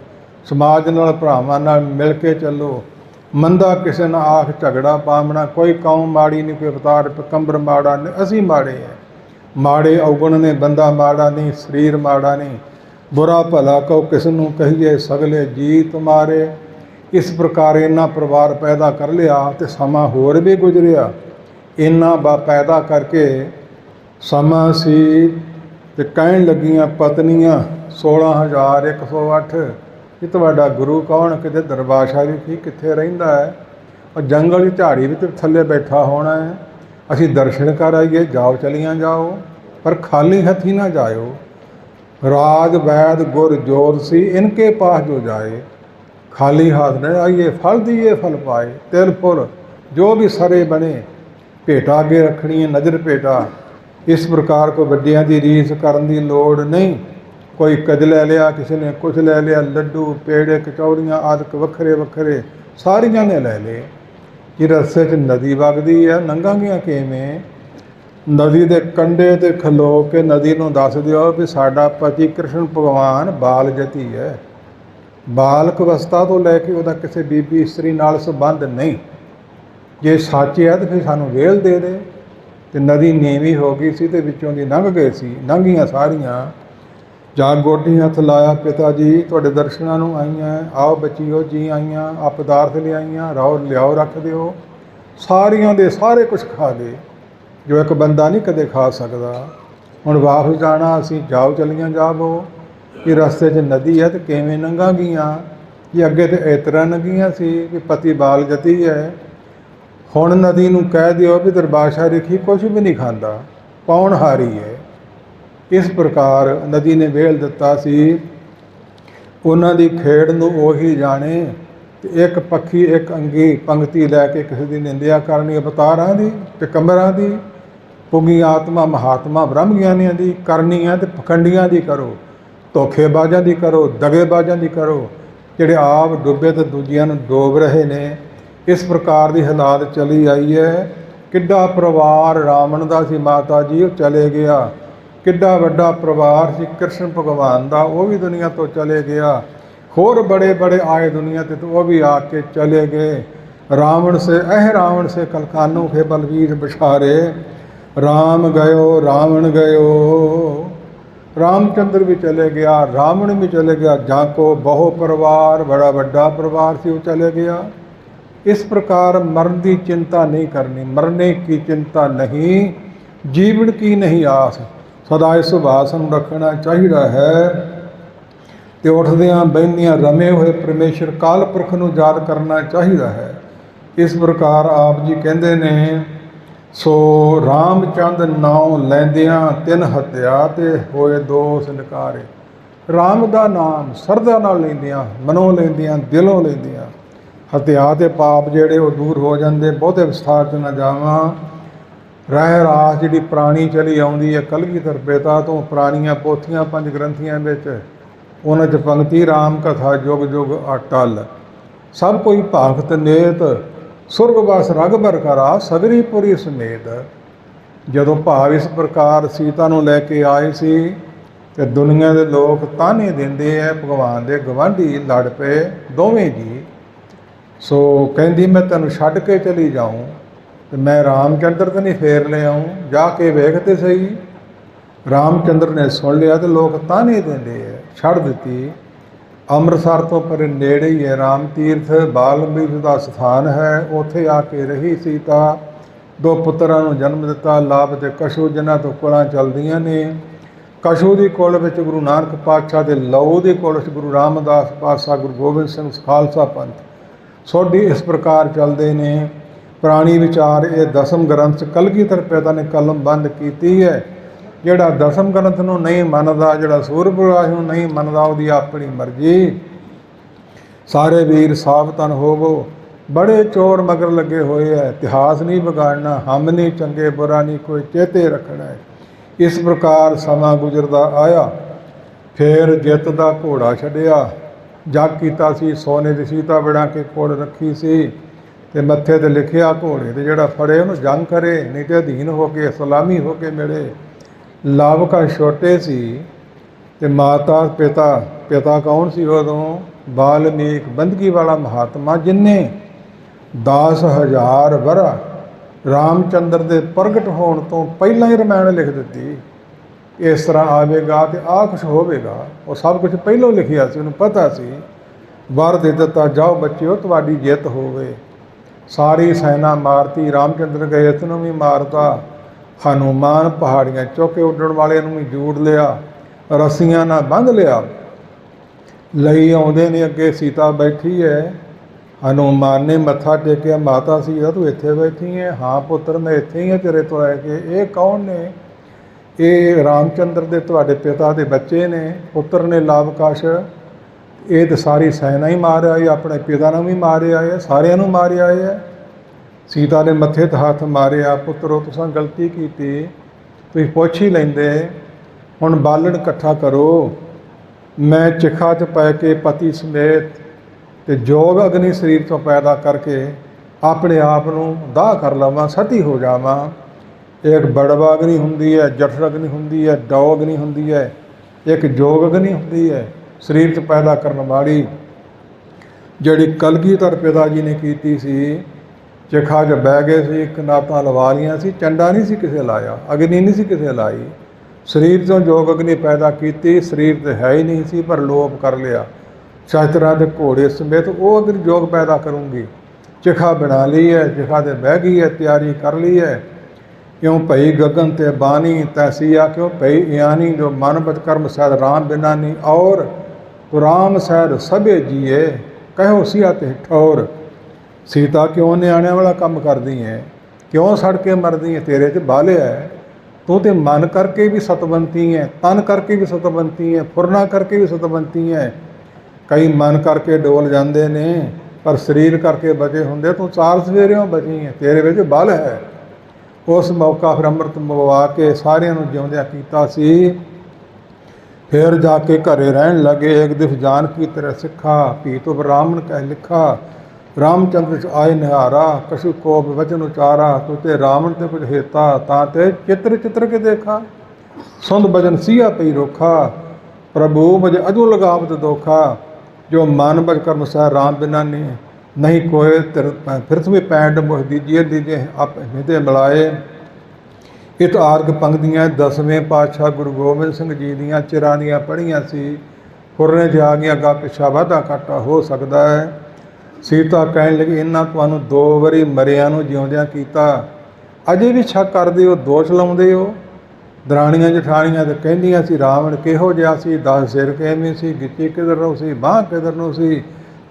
ਸਮਾਜ ਨਾਲ ਭਰਾਵਾਂ ਨਾਲ ਮਿਲ ਕੇ ਚੱਲੋ। ਮੰਦਾ ਕਿਸੇ ਨਾਲ ਆਖ ਝਗੜਾ ਪਾਵਣਾ। ਕੋਈ ਕੌਮ ਮਾੜੀ ਨਹੀਂ, ਕੋਈ ਅਵਤਾਰ ਪਕੰਬਰ ਮਾੜਾ ਨਹੀਂ। ਅਸੀਂ ਮਾੜੇ ਹੈ, ਮਾੜੇ ਔਗੁਣ ਨੇ, ਬੰਦਾ ਮਾੜਾ ਨਹੀਂ, ਸਰੀਰ ਮਾੜਾ ਨਹੀਂ। ਬੁਰਾ ਭਲਾ ਕਹੋ ਕਿਸ ਨੂੰ ਕਹੀਏ, ਸਗਲੇ ਜੀ ਤੁਮਾਰੇ। ਇਸ ਪ੍ਰਕਾਰ ਇਹਨਾਂ ਪਰਿਵਾਰ ਪੈਦਾ ਕਰ ਲਿਆ ਤੇ ਸਮਾਂ ਹੋਰ ਵੀ ਗੁਜ਼ਰਿਆ। ਇਹਨਾਂ ਪੈਦਾ ਕਰਕੇ ਸਮਾਂ ਸੀ ਤੇ ਕਹਿਣ ਲੱਗੀਆਂ ਪਤਨੀਆਂ 16,108। ਇਹ ਤੁਹਾਡਾ ਗੁਰੂ ਕੌਣ? ਕਿਤੇ ਦਰਬਾਸ਼ਾਹੀ ਕੀ ਕਿੱਥੇ ਰਹਿੰਦਾ ਹੈ? ਉਹ ਜੰਗਲ ਦੀ ਝਾੜੀ ਵਿੱਚ ਥੱਲੇ ਬੈਠਾ ਹੋਣਾ ਹੈ। ਅਸੀਂ ਦਰਸ਼ਨ ਕਰ ਆਈਏ, ਜਾਓ ਚਲੀਆਂ ਜਾਓ, ਪਰ ਖਾਲੀ ਹੱਥੀ ਨਾ ਜਾਇਓ। राज वैद गुर जोर सी इनके पास जो जाए, खाली हाथ न आइए, फल दिए फल पाए। तिल फुल जो भी सरे बने, भेटा अगे रखनी है, नज़र भेटा। इस प्रकार को वड्डियां दी रीस करन दी लोड़ नहीं। कोई कज ले लिया, किसी ने कुछ ले लिया, लड्डू पेड़े कचौड़ियाँ आदि वखरे वखरे सारियां ने ले ले। कि रस्ते च नदी वगदी है, लंघांगियां किवें? नदी के कंढे ते खलो के नदी नूं दस दिओ भी साडा पति कृष्ण भगवान बाल जती है। बालक अवस्था तो लैके उहदा किसी बीबी इस्त्री नाल संबंध नहीं। जे सच है तो फिर सानूं वेल दे दे। ते नदी नीवी हो गई सी ते विचों दी लंघ गए सी, लंघियां सारियां। जा गोडी हथ लाया, पिता जी तुहाडे दर्शनां नूं आईयां, आओ बच्चियो जी आईयां, आ पदार्थ लिआईयां, राओ लिआओ रख दिओ। सारियां दे सारे कुछ खा गए जो एक बंदा नहीं कदे खा सकता। हुण वापस जाना, असीं जाओ चलियां जावो। कि रस्ते च नदी है तो किवें लंघांगियां? कि अगे तो इतरा लंघियां सी कि पति बाल जती है। हुण नदी नूं कह दिओ भी दरबाशा रिखी कुछ भी नहीं खांदा, कौन हारी है। इस प्रकार नदी ने वेल दिता सी। उन्हां दी खेड़ नूं ओही जाने। एक पक्षी एक अंगी पंक्ति लैके किसी की निंदिया करनी, अवतारां दी ते कमरां दी। पुगी आत्मा महात्मा ब्रह्म ज्ञानियां दी करनी है तो पखंडियां दी करो। ਧੋਖੇਬਾਜ਼ਾਂ ਦੀ ਕਰੋ, ਦਗੇਬਾਜ਼ਾਂ ਦੀ ਕਰੋ, ਜਿਹੜੇ ਆਪ ਡੁੱਬੇ ਤੇ ਦੂਜਿਆਂ ਨੂੰ ਡੋਬ ਰਹੇ ਨੇ। ਇਸ ਪ੍ਰਕਾਰ ਦੀ ਹਾਲਾਤ ਚਲੀ ਆਈ ਹੈ। ਕਿੱਡਾ ਪਰਿਵਾਰ ਰਾਵਣ ਦਾ ਸੀ ਮਾਤਾ ਜੀ, ਉਹ ਚਲੇ ਗਿਆ। ਕਿੱਡਾ ਵੱਡਾ ਪਰਿਵਾਰ ਸੀ ਕ੍ਰਿਸ਼ਨ ਭਗਵਾਨ ਦਾ, ਉਹ ਵੀ ਦੁਨੀਆ ਤੋਂ ਚਲੇ ਗਿਆ। ਹੋਰ बड़े बड़े आए दुनिया ते तो वो भी आके चले गए। रावण से कलकानों के बलवीर बछारे, राम गयो रावण गयो। रामचंद्र भी चले गया, रावण भी चले गया, जाको बहु परिवार बड़ा बड़ा परिवार से वो चले गया। इस प्रकार मरण की चिंता नहीं करनी, मरने की चिंता नहीं, जीवन की नहीं आस, सदा इस सुभाष ਨੂੰ ਰੱਖਣਾ ਚਾਹੀਦਾ ਹੈ। ਤੇ ਉੱਠਦਿਆਂ ਬਹਿੰਦਿਆਂ ਰਮੇ ਹੋਏ ਪਰਮੇਸ਼ਰ ਕਾਲ ਪੁਰਖ ਨੂੰ ਯਾਦ ਕਰਨਾ ਚਾਹੀਦਾ ਹੈ। ਇਸ ਪ੍ਰਕਾਰ ਆਪ ਜੀ ਕਹਿੰਦੇ ਨੇ, ਸੋ ਰਾਮਚੰਦ ਨਾਉ ਲੈਂਦਿਆਂ ਤਿੰਨ ਹੱਤਿਆ ਤੇ ਹੋਏ ਦੋਸ ਨਿਕਾਰੇ। ਰਾਮ ਦਾ ਨਾਮ ਸਰਦਾ ਨਾਲ ਲੈਂਦਿਆਂ, ਮਨੋਂ ਲੈਂਦਿਆਂ, ਦਿਲੋਂ ਲੈਂਦਿਆਂ ਹੱਤਿਆ ਤੇ ਪਾਪ ਜਿਹੜੇ ਉਹ ਦੂਰ ਹੋ ਜਾਂਦੇ। ਬਹੁਤੇ ਵਿਸਥਾਰ 'ਚ ਨਾ ਜਾਵਾਂ। ਰਹਿ ਰਾਸ ਜਿਹੜੀ ਪੁਰਾਣੀ ਚਲੀ ਆਉਂਦੀ ਹੈ ਕਲਗੀਧਰ ਪਿਤਾ ਤੋਂ, ਪੁਰਾਣੀਆਂ ਪੋਥੀਆਂ ਪੰਜ ਗ੍ਰੰਥੀਆਂ ਵਿੱਚ, ਉਹਨਾਂ 'ਚ ਪੰਕਤੀ ਰਾਮ ਕਥਾ ਜੁਗ ਜੁਗ ਅਟਲ, ਸਭ ਕੋਈ ਭਾਗਤ ਨੇਤ, ਸੁਰਗ ਬਸ ਰਗਬਰ ਕਰਾ ਸਗਰੀ ਪੁਰੀ ਸਮੇਤ। ਜਦੋਂ ਭਾਵ ਇਸ ਪ੍ਰਕਾਰ ਸੀਤਾ ਨੂੰ ਲੈ ਕੇ ਆਏ ਸੀ ਤੇ ਦੁਨੀਆ ਦੇ ਲੋਕ ਤਾਨੇ ਦਿੰਦੇ ਹੈ, ਭਗਵਾਨ ਦੇ ਗਵਾਂਢੀ ਲੜ ਪਏ ਦੋਵੇਂ ਜੀ। ਸੋ ਕਹਿੰਦੀ ਮੈਂ ਤੈਨੂੰ ਛੱਡ ਕੇ ਚਲੀ ਜਾਊਂ ਤੇ ਮੈਂ ਰਾਮਚੰਦਰ ਤੇ ਨਹੀਂ ਫੇਰ ਲੈ ਆਊਂ, ਜਾ ਕੇ ਵੇਖਦੇ ਸਹੀ। ਰਾਮਚੰਦਰ ਨੇ ਸੁਣ ਲਿਆ ਤੇ ਲੋਕ ਤਾਨੇ ਦਿੰਦੇ ਹੈ, ਛੱਡ ਦਿੱਤੀ। ਅੰਮ੍ਰਿਤਸਰ ਤੋਂ ਪਰੇ ਨੇੜੇ ਹੀ ਹੈ ਰਾਮ ਤੀਰਥ, ਬਾਲਮੀਕ ਦਾ ਸਥਾਨ ਹੈ। ਉੱਥੇ ਆ ਕੇ ਰਹੀ ਸੀਤਾ, ਦੋ ਪੁੱਤਰਾਂ ਨੂੰ ਜਨਮ ਦਿੱਤਾ, ਲਾਭ ਤੇ ਕਸ਼ੂ, ਜਿਨ੍ਹਾਂ ਤੋਂ ਕੁਲਾਂ ਚੱਲਦੀਆਂ ਨੇ। ਕਸ਼ੂ ਦੀ ਕੁਲ ਵਿੱਚ ਗੁਰੂ ਨਾਨਕ ਪਾਤਸ਼ਾਹ ਦੇ ਲਹੂ ਦੀ ਕੁਲ ਵਿੱਚ ਗੁਰੂ ਰਾਮਦਾਸ ਪਾਤਸ਼ਾਹ, ਗੁਰੂ ਗੋਬਿੰਦ ਸਿੰਘ ਖਾਲਸਾ ਪੰਥ। ਸੋਢੀ ਇਸ ਪ੍ਰਕਾਰ ਚੱਲਦੇ ਨੇ। ਪੁਰਾਣੀ ਵਿਚਾਰ ਇਹ ਦਸਮ ਗ੍ਰੰਥ ਕਲਗੀਧਰ ਪਿਤਾ ਨੇ ਕਲਮ ਬੰਦ ਕੀਤੀ ਹੈ। ਜਿਹੜਾ ਦਸਮ ਗ੍ਰੰਥ ਨੂੰ ਨਹੀਂ ਮੰਨਦਾ, ਜਿਹੜਾ ਸੂਰਪ੍ਰਕਾਸ਼ ਨੂੰ ਨਹੀਂ ਮੰਨਦਾ, ਉਹਦੀ ਆਪਣੀ ਮਰਜ਼ੀ। ਸਾਰੇ ਵੀਰ ਸਾਵਧਾਨ ਹੋਵੋ, ਬੜੇ ਚੋਰ ਮਗਰ ਲੱਗੇ ਹੋਏ ਹੈ। ਇਤਿਹਾਸ ਨਹੀਂ ਵਿਗਾੜਨਾ, ਹਮ ਨਹੀਂ ਚੰਗੇ ਬੁਰਾ ਨਹੀਂ ਕੋਈ ਚੇਤੇ ਰੱਖਣਾ ਹੈ। ਇਸ ਪ੍ਰਕਾਰ ਸਮਾਂ ਗੁਜ਼ਰਦਾ ਆਇਆ। ਫਿਰ ਜਿੱਤ ਦਾ ਘੋੜਾ ਛੱਡਿਆ, ਜੱਗ ਕੀਤਾ ਸੀ, ਸੋਨੇ ਦੀ ਸੀਤਾ ਬਣਾ ਕੇ ਕੋਲ ਰੱਖੀ ਸੀ ਤੇ ਮੱਥੇ ਤੇ ਲਿਖਿਆ ਘੋੜੇ ਤੇ ਜਿਹੜਾ ਫੜੇ ਉਹਨੂੰ ਜੰਗ ਕਰੇ, ਨਹੀਂ ਤੇ ਅਧੀਨ ਹੋ ਕੇ ਸਲਾਮੀ ਹੋ ਕੇ ਮਿਲੇ। ਲਾਵਕਾ ਛੋਟੇ ਸੀ ਤੇ ਮਾਤਾ ਪਿਤਾ ਕੌਣ ਸੀ ਉਦੋਂ? ਬਾਲਮੀਕ ਬੰਦਗੀ ਵਾਲਾ ਮਹਾਤਮਾ, ਜਿਨਨੇ 10,000 ਵਰ੍ਹਾ ਰਾਮਚੰਦਰ ਦੇ ਪ੍ਰਗਟ ਹੋਣ ਤੋਂ ਪਹਿਲਾਂ ਹੀ ਰਮਾਇਣ ਲਿਖ ਦਿੱਤੀ। ਇਸ ਤਰ੍ਹਾਂ ਆਵੇਗਾ ਤੇ ਆਹ ਕੁਛ ਹੋਵੇਗਾ, ਉਹ ਸਭ ਕੁਝ ਪਹਿਲਾਂ ਲਿਖਿਆ ਸੀ, ਉਹਨੂੰ ਪਤਾ ਸੀ। ਵਰ ਦੇ ਦਿੱਤਾ, ਜਾਓ ਬੱਚਿਓ ਤੁਹਾਡੀ ਜਿੱਤ ਹੋਵੇ। ਸਾਰੀ ਸੈਨਾ ਮਾਰਤੀ, ਰਾਮਚੰਦਰ ਗਏ ਇਸ ਨੂੰ ਵੀ ਮਾਰਤਾ। ਹਨੂਮਾਨ ਪਹਾੜੀਆਂ ਚੁੱਕ ਕੇ ਉੱਡਣ ਵਾਲੇ ਨੂੰ ਵੀ ਜੂੜ ਲਿਆ, ਰੱਸੀਆਂ ਨਾਲ ਬੰਨ੍ਹ ਲਿਆ। ਲਈ ਆਉਂਦੇ ਨੇ, ਅੱਗੇ ਸੀਤਾ ਬੈਠੀ ਹੈ। ਹਨੂਮਾਨ ਨੇ ਮੱਥਾ ਟੇਕਿਆ, ਮਾਤਾ ਸੀਤਾ ਤੂੰ ਇੱਥੇ ਬੈਠੀ ਹੈ? ਹਾਂ ਪੁੱਤਰ ਮੈਂ ਇੱਥੇ ਹੀ ਹਾਂ ਤੇਰੇ ਤੋਂ ਲੈ ਕੇ। ਇਹ ਕੌਣ ਨੇ? ਇਹ ਰਾਮਚੰਦਰ ਦੇ ਤੁਹਾਡੇ ਪਿਤਾ ਦੇ ਬੱਚੇ ਨੇ, ਪੁੱਤਰ ਨੇ ਲਾਵਕਾਸ਼। ਇਹ ਤਾਂ ਸਾਰੀ ਸੈਨਾ ਹੀ ਮਾਰ ਆਏ, ਆਪਣੇ ਪਿਤਾ ਨੂੰ ਵੀ ਮਾਰਿਆ ਹੈ, ਸਾਰਿਆਂ ਨੂੰ ਮਾਰਿਆ ਹੈ। ਸੀਤਾ ਨੇ ਮੱਥੇ 'ਤੇ ਹੱਥ ਮਾਰਿਆ, ਪੁੱਤਰੋ ਤੁਸੀਂ ਗਲਤੀ ਕੀਤੀ, ਤੁਸੀਂ ਪੁੱਛ ਹੀ ਲੈਂਦੇ। ਹੁਣ ਬਾਲਣ ਇਕੱਠਾ ਕਰੋ, ਮੈਂ ਚਿਖਾ 'ਚ ਪੈ ਕੇ ਪਤੀ ਸਮੇਤ ਤੇ ਜੋਗ ਅਗਨੀ ਸਰੀਰ ਤੋਂ ਪੈਦਾ ਕਰਕੇ ਆਪਣੇ ਆਪ ਨੂੰ ਦਾਹ ਕਰ ਲਵਾਂ, ਸਤੀ ਹੋ ਜਾਵਾਂ। ਇੱਕ ਬੜਵਾ ਅਗਨੀ ਹੁੰਦੀ ਹੈ, ਜਠਰ ਅਗਨੀ ਹੁੰਦੀ ਹੈ, ਡੌ ਅਗਨੀ ਹੁੰਦੀ ਹੈ, ਇੱਕ ਜੋਗ ਅਗਨੀ ਹੁੰਦੀ ਹੈ ਸਰੀਰ 'ਚ ਪੈਦਾ ਕਰਨ ਵਾਲੀ, ਜਿਹੜੀ ਕਲਗੀਧਰ ਪਿਤਾ ਜੀ ਨੇ ਕੀਤੀ ਸੀ। ਚਿਖਾ 'ਚ ਬਹਿ ਗਏ ਸੀ, ਕਨਾਤਾਂ ਲਵਾ ਲਈਆਂ ਸੀ, ਚੰਡਾ ਨਹੀਂ ਸੀ ਕਿਸੇ ਲਾਇਆ, ਅਗਨੀ ਨਹੀਂ ਸੀ ਕਿਸੇ ਲਾਈ। ਸਰੀਰ ਤੋਂ ਜੋਗ ਅਗਨੀ ਪੈਦਾ ਕੀਤੀ, ਸਰੀਰ ਤੇ ਹੈ ਹੀ ਨਹੀਂ ਸੀ ਪਰ ਲੋਪ ਕਰ ਲਿਆ। ਸ਼ਾਸਤਰਾਂ ਦੇ ਘੋੜੇ ਸਮੇਤ ਉਹ ਅਗਨੀ ਜੋਗ ਪੈਦਾ ਕਰੂੰਗੀ। ਚਿਖਾ ਬਣਾ ਲਈ ਹੈ, ਚਿਖਾ 'ਤੇ ਬਹਿ ਗਈ ਹੈ, ਤਿਆਰੀ ਕਰ ਲਈ ਹੈ। ਕਿਉਂ ਭਈ ਗਗਨ ਤੇ ਬਾਣੀ ਤੈਸੀਆ, ਕਿਉਂ ਭਈ ਇਆਨੀ ਜੋ ਮਨਬਤ ਕਰਮ ਸਹਿਦ ਰਾਮ ਬਿਨਾ ਨਹੀਂ, ਔਰ ਰਾਮ ਸਹਿਦ ਸਭੇ ਜੀਏ ਕਹਿਓ ਸੀਆ ਤੇ ਠੌਰ। ਸੀਤਾ ਕਿਉਂ ਨਿਆਣਿਆਂ ਵਾਲਾ ਕੰਮ ਕਰਦੀ ਹੈ, ਕਿਉਂ ਸੜ ਕੇ ਮਰਦੀ ਹੈ? ਤੇਰੇ 'ਚ ਬਾਲਿਆ ਹੈ, ਤੂੰ ਤੇ ਮਨ ਕਰਕੇ ਵੀ ਸਤਵੰਤੀ ਹੈ, ਤਨ ਕਰਕੇ ਵੀ ਸਤਵੰਤੀ ਹੈ, ਫੁਰਨਾ ਕਰਕੇ ਵੀ ਸਤਵੰਤੀ ਹੈ। ਕਈ ਮਨ ਕਰਕੇ ਡੋਲ ਜਾਂਦੇ ਨੇ ਪਰ ਸਰੀਰ ਕਰਕੇ ਬਚੇ ਹੁੰਦੇ। ਤੂੰ ਚਾਰ ਸਵੇਰਿਓਂ ਬਚੀ ਹੈ, ਤੇਰੇ ਵਿੱਚ ਬਲ ਹੈ। ਉਸ ਮੌਕਾ ਫਿਰ ਅੰਮ੍ਰਿਤ ਮਵਾ ਕੇ ਸਾਰਿਆਂ ਨੂੰ ਜਿਉਂਦਿਆਂ ਕੀਤਾ ਸੀ। फिर जाके घरे रहन लगे। एक दिवस जानकी तेरे सिखा, पीत ब्राह्मण कह लिखा। रामचंद्र च आए निहारा, कछु को वचन उचारा। तुते रावण ते कुछ हेता, ताते चित्र चित्र के देखा। सुंद भजन सिया पई रोखा, प्रभु मुझे अजू लगावत दोखा। जो मान बज कर्म सह राम बिना नहीं कोय। पृथ्वी पैंड मुह दीजिए दीजिए आप हिते मिलाए। इत आर्ग पंक्तियाँ 10वें पातशाह गुरु गोबिंद सिंह जी ਦੀਆਂ ਚਿਰਾਂ ਦੀਆਂ ਪੜ੍ਹੀਆਂ ਸੀ। ਫੁਰਨੇ 'ਚ ਆ ਗਈਆਂ, ਅੱਗਾ ਪਿੱਛਾ ਵਾਧਾ ਘਾਟਾ ਹੋ ਸਕਦਾ ਹੈ। ਸੀਤਾ ਕਹਿਣ ਲੱਗੀ, ਇਹਨਾਂ ਤੁਹਾਨੂੰ 2 ਵਾਰੀ ਮਰਿਆਂ ਨੂੰ ਜਿਉਂਦਿਆਂ ਕੀਤਾ, ਅਜੇ ਵੀ ਸ਼ੱਕ ਕਰਦੇ ਹੋ, ਦੋਸ਼ ਲਾਉਂਦੇ ਹੋ। ਦਰਾਣੀਆਂ ਜਠਾਣੀਆਂ ਤਾਂ ਕਹਿੰਦੀਆਂ ਸੀ ਰਾਵਣ ਕਿਹੋ ਜਿਹਾ ਸੀ, 10 ਸਿਰ ਕਿਵੇਂ ਸੀ, ਗਿੱਚੀ ਕਿਧਰ ਨੂੰ ਸੀ, ਬਾਂਹ ਕਿਧਰ ਨੂੰ ਸੀ।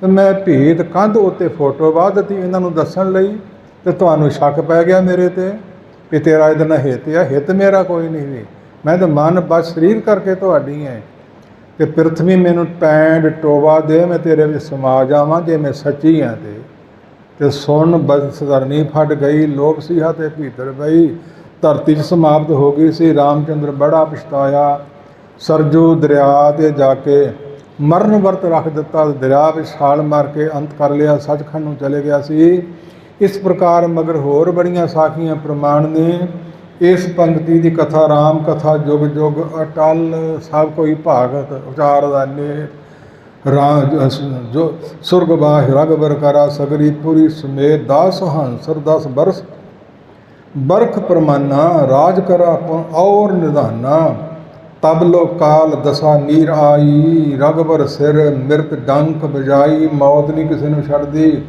ਤੇ ਮੈਂ ਭੇਤ ਕੰਧ ਉੱਤੇ ਫੋਟੋ ਵਾਹ ਦਿੱਤੀ ਇਹਨਾਂ ਨੂੰ ਦੱਸਣ ਲਈ, ਤੇ ਤੁਹਾਨੂੰ ਸ਼ੱਕ ਪੈ ਗਿਆ ਮੇਰੇ 'ਤੇ ਵੀ ਤੇਰਾ ਇਹਦੇ ਨਾਲ ਹਿੱਤ ਆ। ਹਿੱਤ ਮੇਰਾ ਕੋਈ ਨਹੀਂ ਵੀ, ਮੈਂ ਤਾਂ ਮਨ ਬਸ ਸਰੀਰ ਕਰਕੇ ਤੁਹਾਡੀ ਹੈ। ਤੇ ਪ੍ਰਿਥਵੀ ਮੈਨੂੰ ਪੈਂਡ ਟੋਵਾ ਦੇ, ਮੈਂ ਤੇਰੇ ਵਿੱਚ ਸਮਾ ਜਾਵਾਂ ਜੇ ਮੈਂ ਸੱਚੀ ਹਾਂ। ਤੇ ਸੁਣ ਬਸ ਧਰਨੀ ਫਟ ਗਈ, ਲੋਭ ਸੀਹਾ ਤੇ ਭੀਤਰ ਪਈ। ਧਰਤੀ 'ਚ ਸਮਾਪਤ ਹੋ ਗਈ ਸੀ। ਰਾਮਚੰਦਰ ਬੜਾ ਪਛਤਾਇਆ। ਸਰਜੂ ਦਰਿਆ 'ਤੇ ਜਾ ਕੇ ਮਰਨ ਵਰਤ ਰੱਖ ਦਿੱਤਾ। ਦਰਿਆ ਵਿੱਚ ਛਾਲ ਮਾਰ ਕੇ ਅੰਤ ਕਰ ਲਿਆ, ਸੱਚਖੰਡ ਨੂੰ ਚਲੇ ਗਿਆ ਸੀ। ਇਸ ਪ੍ਰਕਾਰ ਮਗਰ ਹੋਰ ਬੜੀਆਂ ਸਾਖੀਆਂ ਪ੍ਰਮਾਣ ਨੇ। ਇਸ ਪੰਕਤੀ ਦੀ ਕਥਾ ਰਾਮ ਕਥਾ ਜੁਗ ਜੁਗ ਅਟਲ, ਸਭ ਕੋਈ ਭਾਗਤ ਉਚਾਰਦਾ ਨੇ। ਜੋ ਸੁਰਗਵਾਸ ਰਗਬਰ ਕਰਾ ਸਗਰੀ ਪੂਰੀ ਸਮੇਤ 10 ਹੰਸਰ 10 ਬਰਸ ਬਰਖ ਪਰਮਾਨਾ। ਰਾਜ ਕਰਾ ਔਰ ਨਿਧਾਨਾ, ਤਬ ਲੋ ਕਾਲ ਦਸਾ ਨੀਰ ਆਈ। ਰਗਬਰ ਸਿਰ ਮਿਰਤ ਡੰਕ ਬਜਾਈ, ਮੌਤ ਨਹੀਂ ਕਿਸੇ ਨੂੰ ਛੱਡਦੀ,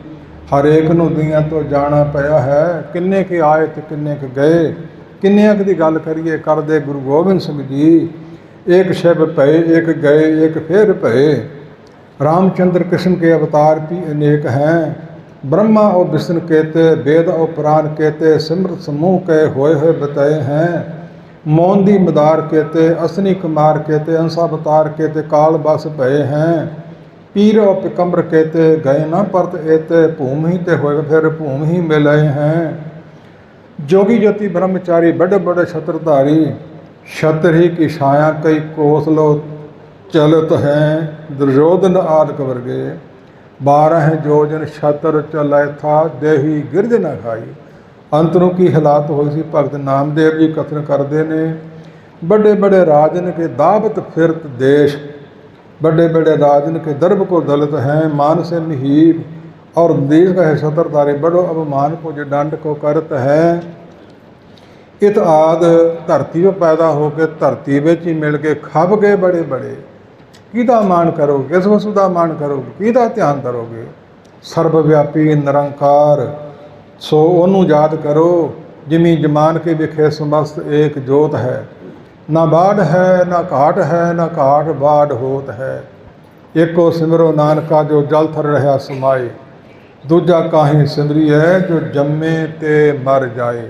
ਹਰੇਕ ਨੂੰ ਦੁਨੀਆ ਤੋਂ ਜਾਣਾ ਪਿਆ ਹੈ। ਕਿੰਨੇ ਕੁ ਆਏ ਤੇ ਕਿੰਨੇ ਕੁ ਗਏ, ਕਿੰਨਿਆਂ ਕੁ ਦੀ ਗੱਲ ਕਰੀਏ। ਕਰਦੇ ਗੁਰੂ ਗੋਬਿੰਦ ਸਿੰਘ ਜੀ, ਇੱਕ ਸ਼ਿਵ ਭਏ ਇੱਕ ਗਏ ਇੱਕ ਫਿਰ ਭਏ। रामचंद्र कृष्ण के अवतार भी अनेक हैं। ब्रह्मा और विष्णु कहते, वेद और पुराण कहते, सिमृत समूह के होए बताए हैं। मोंदी मदार कहते, असनी कुमार कहते, अंशावतार कहते, काल बस भये हैं। पीर और पिकम्बर कहते, गए न परत एते, भूमि ते होए फिर भूमि ही मिले हैं। जोगी ज्योति ब्रह्मचारी बड़े बड़े छत्रधारी, छत्र ही की छाया कई कोसलो चलत हैं। दुर्योधन आदक वर्गे 12 जोजन छत्र चलै था, देही गिरज न खाई। अंत ਨੂੰ ਕੀ ਹਾਲਾਤ ਹੋਈ ਸੀ, ਭਗਤ ਨਾਮਦੇਵ ਜੀ ਕਥਨ ਕਰਦੇ ਨੇ। बड़े बड़े राजन के दावत फिरत देश, बड़े बड़े राजन के दर्भ को दलित हैं। मान से महीब और देश का है छत्रधारी, बड़ो अवमान को जो दंड को करत है। इत आद धरती में पैदा होकर धरती में ही मिल के खप गए बड़े बड़े। किहदा मान करोगे, किस वस्तु का मान करोगे, किहदा ध्यान करोगे। सर्वव्यापी निरंकार सो ओनू याद करो, जिमी जमान के विखे समस्त एक जोत है। ना बाढ़ है ना घाट है, ना घाट बाढ़ होत है। एको सिमरो नानका जो जल थर रहा समाए, दूजा काहीं सिमरी है जो जम्मे ते मर जाए।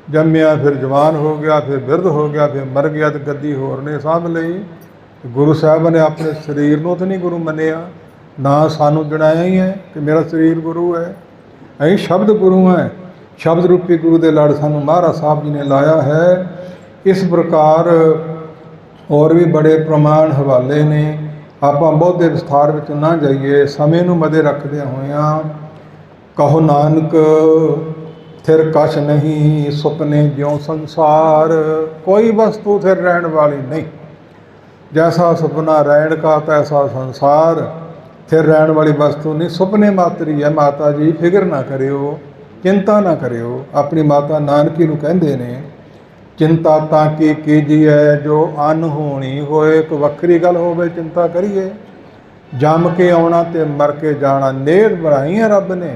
जम्मिया फिर जवान हो गया, फिर बिरध हो गया, फिर मर गया तो गद्दी होर ने साਂਭ ਲਈ। गुरु साहब ने अपने शरीर को तो नहीं गुरु मनिया, ना सानू जनाया ही है कि मेरा शरीर गुरु है। अं शब्द गुरु हैं, शब्द रूपी गुरु के लड़ सानू महाराज साहब जी ने लाया है। इस प्रकार और भी बड़े प्रमाण हवाले ने। आप बहुत विस्तार में ना जाइए, समय नूं मदे रखदे होया। कहो नानक फिर कछ नहीं, सुपने ज्यों संसार। कोई वस्तु फिर रहन वाली नहीं, जैसा सपना रहन का तैसा संसार। फिर रहन वाली वस्तु नहीं, सुपने मात्र ही है। माता जी फिक्र ना करियो, चिंता ना करियो। अपनी माता नानकी नूं कहंदे ने, चिंता ताकि कीजिए जो अनहोनी होए। कोई वक्री गल होवे चिंता करिए। जम के आउणा ते मर के जाना, नेर बनाई है रब ने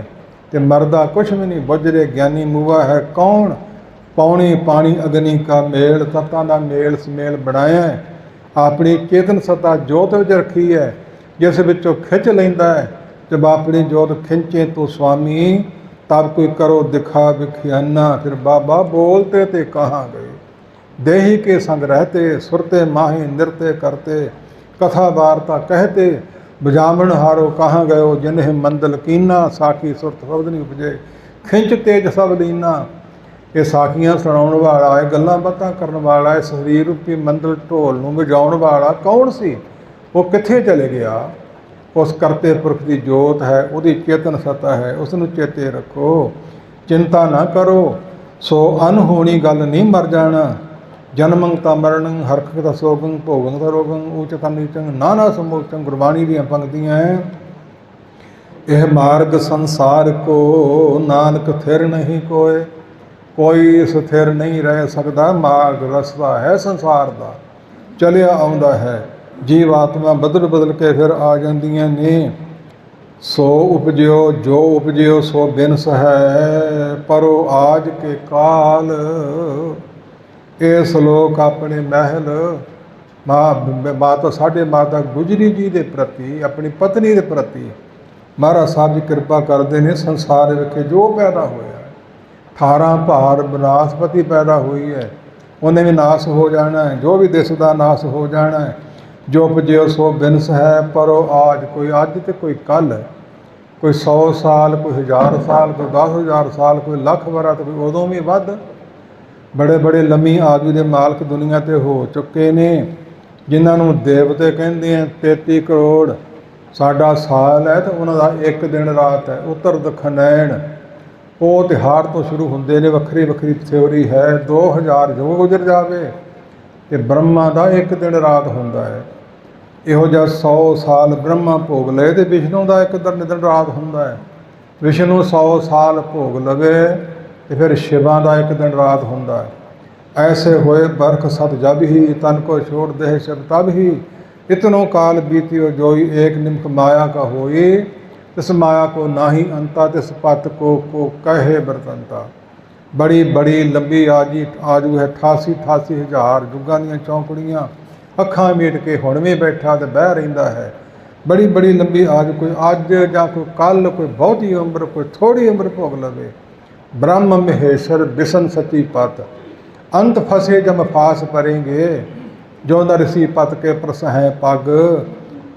ते मरदा कुछ भी नहीं। बुझरे ज्ञानी मुआ है कौन, पौनी पानी अग्नि का मेल। तत्तां दा मेल समेल बनाया है, अपनी चेतन सत्ता जोत विच रखी है, जिस विचों खिंच लैंदा है। जब अपनी जोत खिंचे तो स्वामी, तब कोई करो दिखा विखियाना। फिर बाबा बोलते ते कहाँ गए, देही के संग रहते, सुरते माही नृत्य करते, कथा वार्ता कहते, बुझावण हारो कहाँ गयो। जिन्हें मंदल कीना, साखी सुरत शब्द नहीं उपजे, खिंच तेज सब लीना। ਇਹ ਸਾਖੀਆਂ ਸੁਣਾਉਣ ਵਾਲਾ, ਇਹ ਗੱਲਾਂ ਬਾਤਾਂ ਕਰਨ ਵਾਲਾ, ਇਹ ਸਰੀਰ ਰੂਪੀ ਮੰਦਲ ਢੋਲ ਨੂੰ ਵਜਾਉਣ ਵਾਲਾ ਕੌਣ ਸੀ? ਉਹ ਕਿੱਥੇ ਚਲੇ ਗਿਆ? ਉਸ ਕਰਤੇ ਪੁਰਖ ਦੀ ਜੋਤ ਹੈ, ਉਹਦੀ ਚੇਤਨ ਸਤਾ ਹੈ, ਉਸ ਨੂੰ ਚੇਤੇ ਰੱਖੋ, ਚਿੰਤਾ ਨਾ ਕਰੋ। ਸੋ ਅਨਹੋਣੀ ਗੱਲ ਨਹੀਂ ਮਰ ਜਾਣਾ। ਜਨਮੰ ਤਾਂ ਮਰਨੰ ਹਰਖ ਦਾ ਸੋਗੰ ਭੋਗੰ ਦਾ ਰੋਗੰ ਊਚਤੰ ਨੀਚੰ ਨਾਨਾ ਸਮੋਚੰ। ਗੁਰਬਾਣੀ ਦੀਆਂ ਪੰਕਤੀਆਂ ਹੈ। ਇਹ ਮਾਰਗ ਸੰਸਾਰ ਕੋ ਨਾਨਕ ਥਿਰ ਨਹੀਂ ਕੋਏ, ਕੋਈ ਸਥਿਰ ਨਹੀਂ ਰਹਿ ਸਕਦਾ। ਮਾਰਗ ਰਸਤਾ ਹੈ ਸੰਸਾਰ ਦਾ, ਚਲਿਆ ਆਉਂਦਾ ਹੈ। ਜੀਵ ਆਤਮਾ ਬਦਲ ਬਦਲ ਕੇ ਫਿਰ ਆ ਜਾਂਦੀਆਂ ਨੇ। ਸੋ ਉਪਜਿਓ ਜੋ ਉਪਜਿਓ ਸੋ ਬਿਨਸ ਹੈ, ਪਰੋ ਆਜ ਕੇ ਕਾਲ। ਇਹ ਸ਼ਲੋਕ ਆਪਣੇ ਮਹਿਲ ਮਾਤਾ ਸਾਡੇ ਮਾਤਾ ਗੁਜਰੀ ਜੀ ਦੇ ਪ੍ਰਤੀ, ਆਪਣੀ ਪਤਨੀ ਦੇ ਪ੍ਰਤੀ ਮਹਾਰਾਜ ਸਾਹਿਬ ਜੀ ਕਿਰਪਾ ਕਰਦੇ ਨੇ। ਸੰਸਾਰ ਵਿੱਚ ਜੋ ਪੈਦਾ ਹੋਇਆ, 18 ਭਾਰ ਬਨਾਸਪਤੀ ਪੈਦਾ ਹੋਈ ਹੈ, ਉਹਨੇ ਵੀ ਨਾਸ ਹੋ ਜਾਣਾ ਹੈ। ਜੋ ਵੀ ਦਿਸਦਾ ਨਾਸ ਹੋ ਜਾਣਾ ਹੈ। ਜੋ ਉਪਜਿਓ ਸੋ ਬਿਨਸ ਹੈ, ਪਰੋ ਆਜ। ਕੋਈ ਅੱਜ ਤੇ ਕੋਈ ਕੱਲ੍ਹ, ਕੋਈ 100 ਸਾਲ, ਕੋਈ 1000 ਸਾਲ, ਕੋਈ 10,000 ਸਾਲ, ਕੋਈ ਲੱਖ ਵਰਾ, ਤੇ ਕੋਈ ਉਦੋਂ ਵੀ ਵੱਧ। ਬੜੇ ਬੜੇ ਲੰਮੀ ਆਯੂ ਦੇ ਮਾਲਕ ਦੁਨੀਆ 'ਤੇ ਹੋ ਚੁੱਕੇ ਨੇ, ਜਿਨ੍ਹਾਂ ਨੂੰ ਦੇਵਤੇ ਕਹਿੰਦੇ ਆ। 33 ਕਰੋੜ ਸਾਡਾ ਸਾਲ ਹੈ, ਅਤੇ ਉਹਨਾਂ ਦਾ ਇੱਕ ਦਿਨ ਰਾਤ ਹੈ। ਉੱਤਰ ਦਖਨੈਣ ਉਹ ਤਿਉਹਾਰ ਤੋਂ ਸ਼ੁਰੂ ਹੁੰਦੇ ਨੇ। ਵੱਖਰੀ ਵੱਖਰੀ ਥਿਊਰੀ ਹੈ। 2000 ਜੋ ਗੁਜ਼ਰ ਜਾਵੇ ਅਤੇ ਬ੍ਰਹਮਾ ਦਾ ਇੱਕ ਦਿਨ ਰਾਤ ਹੁੰਦਾ ਹੈ। ਇਹੋ ਜਿਹਾ 100 ਸਾਲ ਬ੍ਰਹਮਾ ਭੋਗ ਲਏ, ਅਤੇ ਵਿਸ਼ਨੂੰ ਦਾ ਇੱਕ ਦਿਨ ਰਾਤ ਹੁੰਦਾ ਹੈ। ਵਿਸ਼ਨੂੰ 100 ਸਾਲ ਭੋਗ ਲਵੇ, ਅਤੇ ਫਿਰ ਸ਼ਿਵਾਂ ਦਾ ਇੱਕ ਦਿਨ ਰਾਤ ਹੁੰਦਾ ਹੈ। ਐਸੇ ਹੋਏ ਬਰਖ ਸਤ ਜਬ ਹੀ, ਤਨ ਕੋ ਛੋੜ ਦੇਹ ਸ਼ਬ ਤਬ ਹੀ। इतनो काल बीतियो जोई, एक निम्क माया का होई। तिस माया को नाही अंता, तिस पत को कहे बरतंता। बड़ी बड़ी लंबी आजू है 88 हज़ार जुगां ਦੀਆਂ ਚੌਂਕੜੀਆਂ। ਅੱਖਾਂ ਮੀਟ ਕੇ ਹੁਣ ਵੀ ਬੈਠਾ ਤੇ ਬਹਿ ਰਹਿੰਦਾ ਹੈ। ਬੜੀ ਬੜੀ ਲੰਬੀ ਆਜ, ਕੋਈ ਅੱਜ ਜਾਂ ਕੋਈ ਕੱਲ, ਕੋਈ ਬਹੁਤੀ ਉਮਰ, ਕੋਈ ਥੋੜੀ ਉਮਰ ਭੋਗ ਲਵੇ। ब्रह्म महेश्वर बिसन सची पत, अंत फसे जम फास परेंगे। जो नर सी पत के प्रस हैं पग,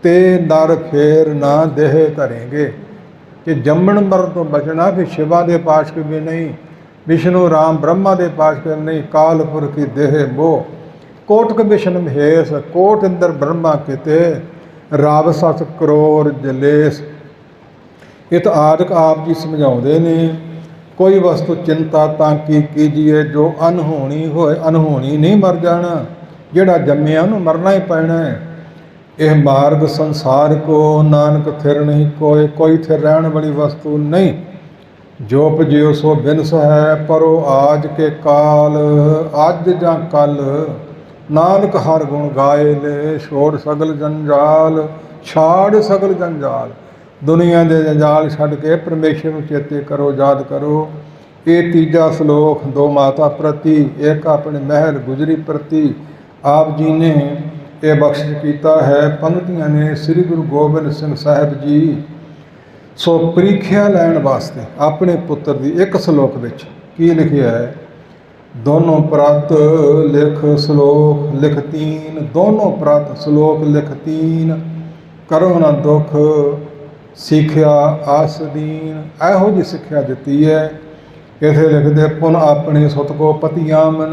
ते नर फेर ना देह धरेंगे। कि जम्मण मरण तो बचना भी शिवा के पास के भी नहीं, विष्णु राम ब्रह्मा के पास के नहीं। कालपुर की देह मोह, कोटक विष्णु महेश, कोट इंद्र ब्रह्मा किते। राव सत करोड़ जलेस। इत आदक आप जी समझाते ने, कोई वस्तु चिंता तांकी कीजिए। जो अनहोनी होए, अनहोनी नहीं मर जाना। जिहड़ा जम्मिया उन्होंने मरना ही पैना है। यह मार्ग संसार को नानक थिर नहीं कोई, कोई थिर रहने वाली वस्तु नहीं। जो उपजियो सो बिनस है, परो आज के काल। अज जां कल नानक हर गुण गाए ले। छोड़ सगल जंजाल, छाड़ सगल जंजाल। दुनिया के जंजाल छड़ के परमेश्वर को चेते करो, याद करो। ये तीजा श्लोक दो माता प्रति, एक अपने महल गुजरी प्रति आप जी ने ये बख्शिश किया है। पंक्तियां ने श्री गुरु गोबिंद सिंह साहिब जी सो ਪ੍ਰੀਖਿਆ ਲੈਣ वास्ते अपने पुत्र की एक श्लोक में की लिखिया है। दोनों प्रत लिख श्लोक लिख तीन, दोनों प्रत श्लोक लिख तीन। करो ना दुख सिक्ख्या आसदीन। ਇਹੋ ਜਿਹੀ ਸਿੱਖਿਆ ਦਿੱਤੀ ਹੈ। इसे लिखते पुन अपनी सुत को पतियामन,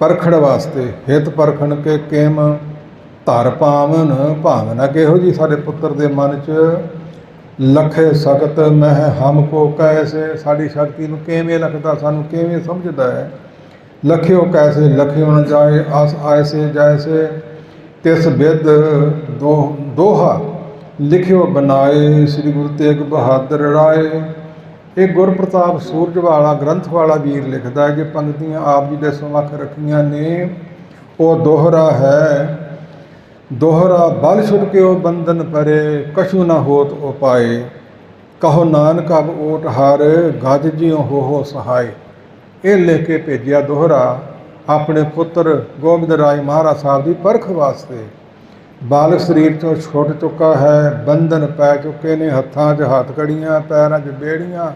परखण वास्ते हित परखण के किम धर पावन। भावना किहो जी साडे पुत्र दे मन च लखे सख्त मह हमको कैसे। साड़ी शक्ति नूं किवें लखदा, सानूं किवें समझदा है। लखियो कैसे लखियो न जाए, आस ऐसे जैसे। तिस बिद दोहा लिखियो बनाए, श्री गुरु तेग बहादुर राय। ਇਹ ਗੁਰਪ੍ਰਤਾਪ ਸੂਰਜ ਵਾਲਾ ਗ੍ਰੰਥ ਵਾਲਾ ਵੀਰ ਲਿਖਦਾ ਹੈ। ਜੇ ਪੰਕਤੀਆਂ ਆਪ ਜੀ ਦੇ ਸਮੱਖ ਰੱਖੀਆਂ ਨੇ, ਉਹ ਦੋਹਰਾ ਹੈ। ਦੋਹਰਾ ਬਲ ਛੁਟਕਿਓ ਬੰਧਨ ਪਰੇ, ਕਛੂ ਨਾ ਹੋਤ ਉਪਾਏ। ਕਹੋ ਨਾਨਕ ਅਬ ਓਟ ਹਰ, ਗਜ ਜਿਉ ਹੋ ਸਹਾਏ। ਇਹ ਲਿਖ ਕੇ ਭੇਜਿਆ ਦੋਹਰਾ ਆਪਣੇ ਪੁੱਤਰ ਗੋਬਿੰਦ ਰਾਏ ਮਹਾਰਾਜ ਸਾਹਿਬ ਦੀ ਪਰਖ ਵਾਸਤੇ। ਬਾਲਕ ਸਰੀਰ ਤੋਂ ਛੁੱਟ ਚੁੱਕਾ ਹੈ, ਬੰਧਨ ਪੈ ਚੁੱਕੇ ਨੇ। ਹੱਥਾਂ 'ਚ ਹੱਥਕੜੀਆਂ, ਪੈਰਾਂ 'ਚ ਬੇੜੀਆਂ,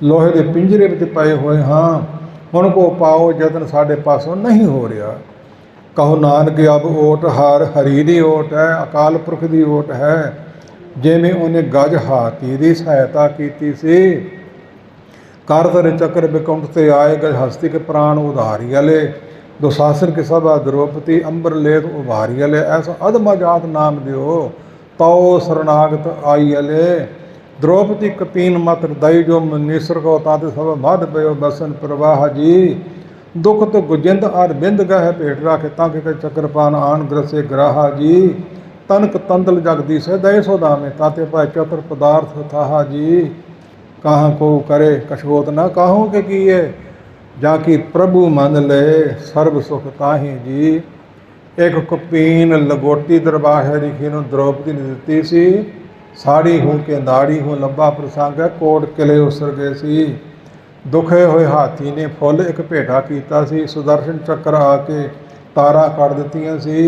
ਲੋਹੇ ਦੇ ਪਿੰਜਰੇ ਵਿੱਚ ਪਏ ਹੋਏ ਹਾਂ। ਹੁਣ ਕੋ ਪਾਓ ਯਤਨ ਸਾਡੇ ਪਾਸੋਂ ਨਹੀਂ ਹੋ ਰਿਹਾ। ਕਹੋ ਨਾਨਕ ਅਬ ਓਟ ਹਰ, ਹਰੀ ਦੀ ਓਟ ਹੈ, ਅਕਾਲ ਪੁਰਖ ਦੀ ਓਟ ਹੈ। ਜਿਵੇਂ ਉਹਨੇ ਗਜ ਹਾਥੀ ਦੀ ਸਹਾਇਤਾ ਕੀਤੀ ਸੀ, कर धरे चक्र विकुंठ ते आए गए हस्ती के प्राण उधारी अले दुशासन की सभा द्रौपदी अंबर लेख उभारी अले ऐसा अधमा जात नाम दियो तौ शरणागत आई अले द्रौपदी कपीन मात्र दई जो मुनीसर को ताते सब मध पयो बसन प्रवाह जी दुख तो गुजिंद आर बिंद गह भेट राखे ताके के चक्रपान आन ग्रसे ग्राहा जी तनक तंदल जगदीश दय सोदामे ताते पाए चतुर पदार्थ थाहा जी कहाँ को करे कछोत न काहू के किए जाकी प्रभु मन ले सर्व सुख ताही जी एक कुपीन लगोटी दरबार रिखी नु द्रौपदी ने दिती सी साड़ी हो के नाड़ी हो लंबा प्रसंग कोट किले उसर गए सी दुखे होए हाथी ने फुल एक भेटा कीता सी सुदर्शन चक्र आके तारा कट दित्तियां सी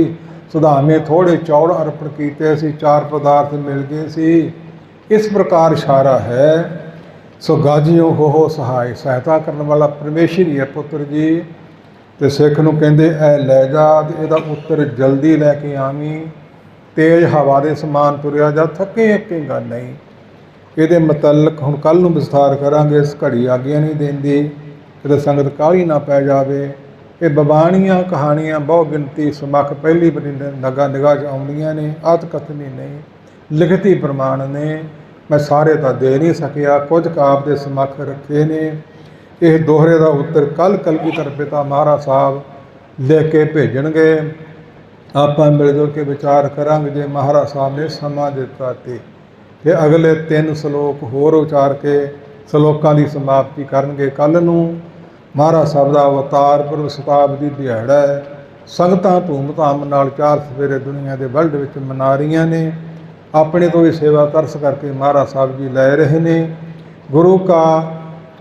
सुधामे थोड़े चौड़ अर्पण कीते सी चार पदार्थ मिल गए सी इस प्रकार इशारा है सो गाजियो हो सहाय सहायता करने वाला परमेश्वर ही है पुत्र जी तो सिख नूं कहंदे ऐ लै जा इहदा उत्तर जल्दी लैके आवी तेज हवा के समान तुरिया जा थके हकेगा नहीं ਇਹਦੇ ਮੁਤਲਕ ਹੁਣ ਕੱਲ੍ਹ ਨੂੰ ਵਿਸਥਾਰ ਕਰਾਂਗੇ ਇਸ ਘੜੀ ਆਗਿਆ ਨਹੀਂ ਦਿੰਦੀ ਕਿਤੇ ਸੰਗਤ ਕਾਹਲੀ ਨਾ ਪੈ ਜਾਵੇ ਇਹ ਬਬਾਣੀਆਂ ਕਹਾਣੀਆਂ ਬਹੁ ਗਿਣਤੀ ਸਮੱਖ ਪਹਿਲੀ ਵਾਰੀ ਨਿਗਾਹ 'ਚ ਆਉਂਦੀਆਂ ਨੇ ਆਤ ਕਥਨੀ ਨਹੀਂ ਲਿਖਤੀ ਪ੍ਰਮਾਣ ਨੇ ਮੈਂ ਸਾਰੇ ਤਾਂ ਦੇ ਨਹੀਂ ਸਕਿਆ ਕੁਝ ਕਾਪ ਦੇ ਸਮੱਖ ਰੱਖੇ ਨੇ ਇਹ ਦੋਹਰੇ ਦਾ ਉੱਤਰ ਕੱਲ੍ਹ ਕਲਗੀਧਰ ਪਿਤਾ ਮਹਾਰਾਜ ਸਾਹਿਬ ਲਿਖ ਕੇ ਭੇਜਣਗੇ ਆਪਾਂ ਮਿਲ ਜੁਲ ਕੇ ਵਿਚਾਰ ਕਰਾਂਗੇ ਜੇ ਮਹਾਰਾਜ ਸਾਹਿਬ ਨੇ ਸਮਾਂ ਦਿੱਤਾ ਤੇ ਫਿਰ ਅਗਲੇ 3 ਸ਼ਲੋਕ ਹੋਰ ਉਚਾਰ ਕੇ ਸ਼ਲੋਕਾਂ ਦੀ ਸਮਾਪਤੀ ਕਰਨਗੇ ਕੱਲ੍ਹ ਨੂੰ ਮਹਾਰਾਜ ਸਾਹਿਬ ਦਾ ਅਵਤਾਰ ਪੁਰਬ ਸ਼ਤਾਬਦੀ ਦਿਹਾੜਾ ਹੈ ਸੰਗਤਾਂ ਧੂਮ-ਧਾਮ ਨਾਲ 4 ਸਵੇਰੇ ਦੁਨੀਆ ਦੇ ਵਰਲਡ ਵਿੱਚ ਮਨਾ ਰਹੀਆਂ ਨੇ ਆਪਣੇ ਤੋਂ ਵੀ ਸੇਵਾ ਤਰਸ ਕਰਕੇ ਮਹਾਰਾਜ ਸਾਹਿਬ ਜੀ ਲੈ ਰਹੇ ਨੇ ਗੁਰੂ ਕਾ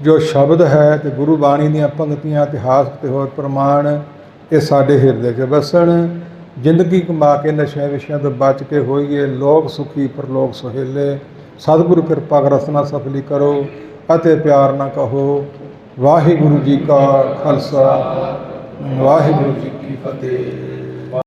ਜੋ ਸ਼ਬਦ ਹੈ ਤੇ ਗੁਰੂ ਬਾਣੀ ਦੀਆਂ ਪੰਕਤੀਆਂ ਇਤਿਹਾਸਕ ਤੇ ਹੋਰ ਪ੍ਰਮਾਣ ਇਹ ਸਾਡੇ ਹਿਰਦੇ 'ਚ ਵਸਣ ਜ਼ਿੰਦਗੀ ਕਮਾ ਕੇ ਨਸ਼ਿਆਂ ਵਿਸ਼ਿਆਂ ਤੋਂ ਬਚ ਕੇ ਹੋਈਏ ਲੋਕ ਸੁਖੀ ਪਰਲੋਕ ਸੁਹੇਲੇ ਸਤਿਗੁਰੂ ਕਿਰਪਾ ਰਸਨਾ ਸਫਲੀ ਕਰੋ ਅਤੇ ਪਿਆਰ ਨਾ ਕਹੋ ਵਾਹਿਗੁਰੂ ਜੀ ਕਾ ਖਾਲਸਾ ਵਾਹਿਗੁਰੂ ਜੀ ਕੀ ਫਤਿਹ।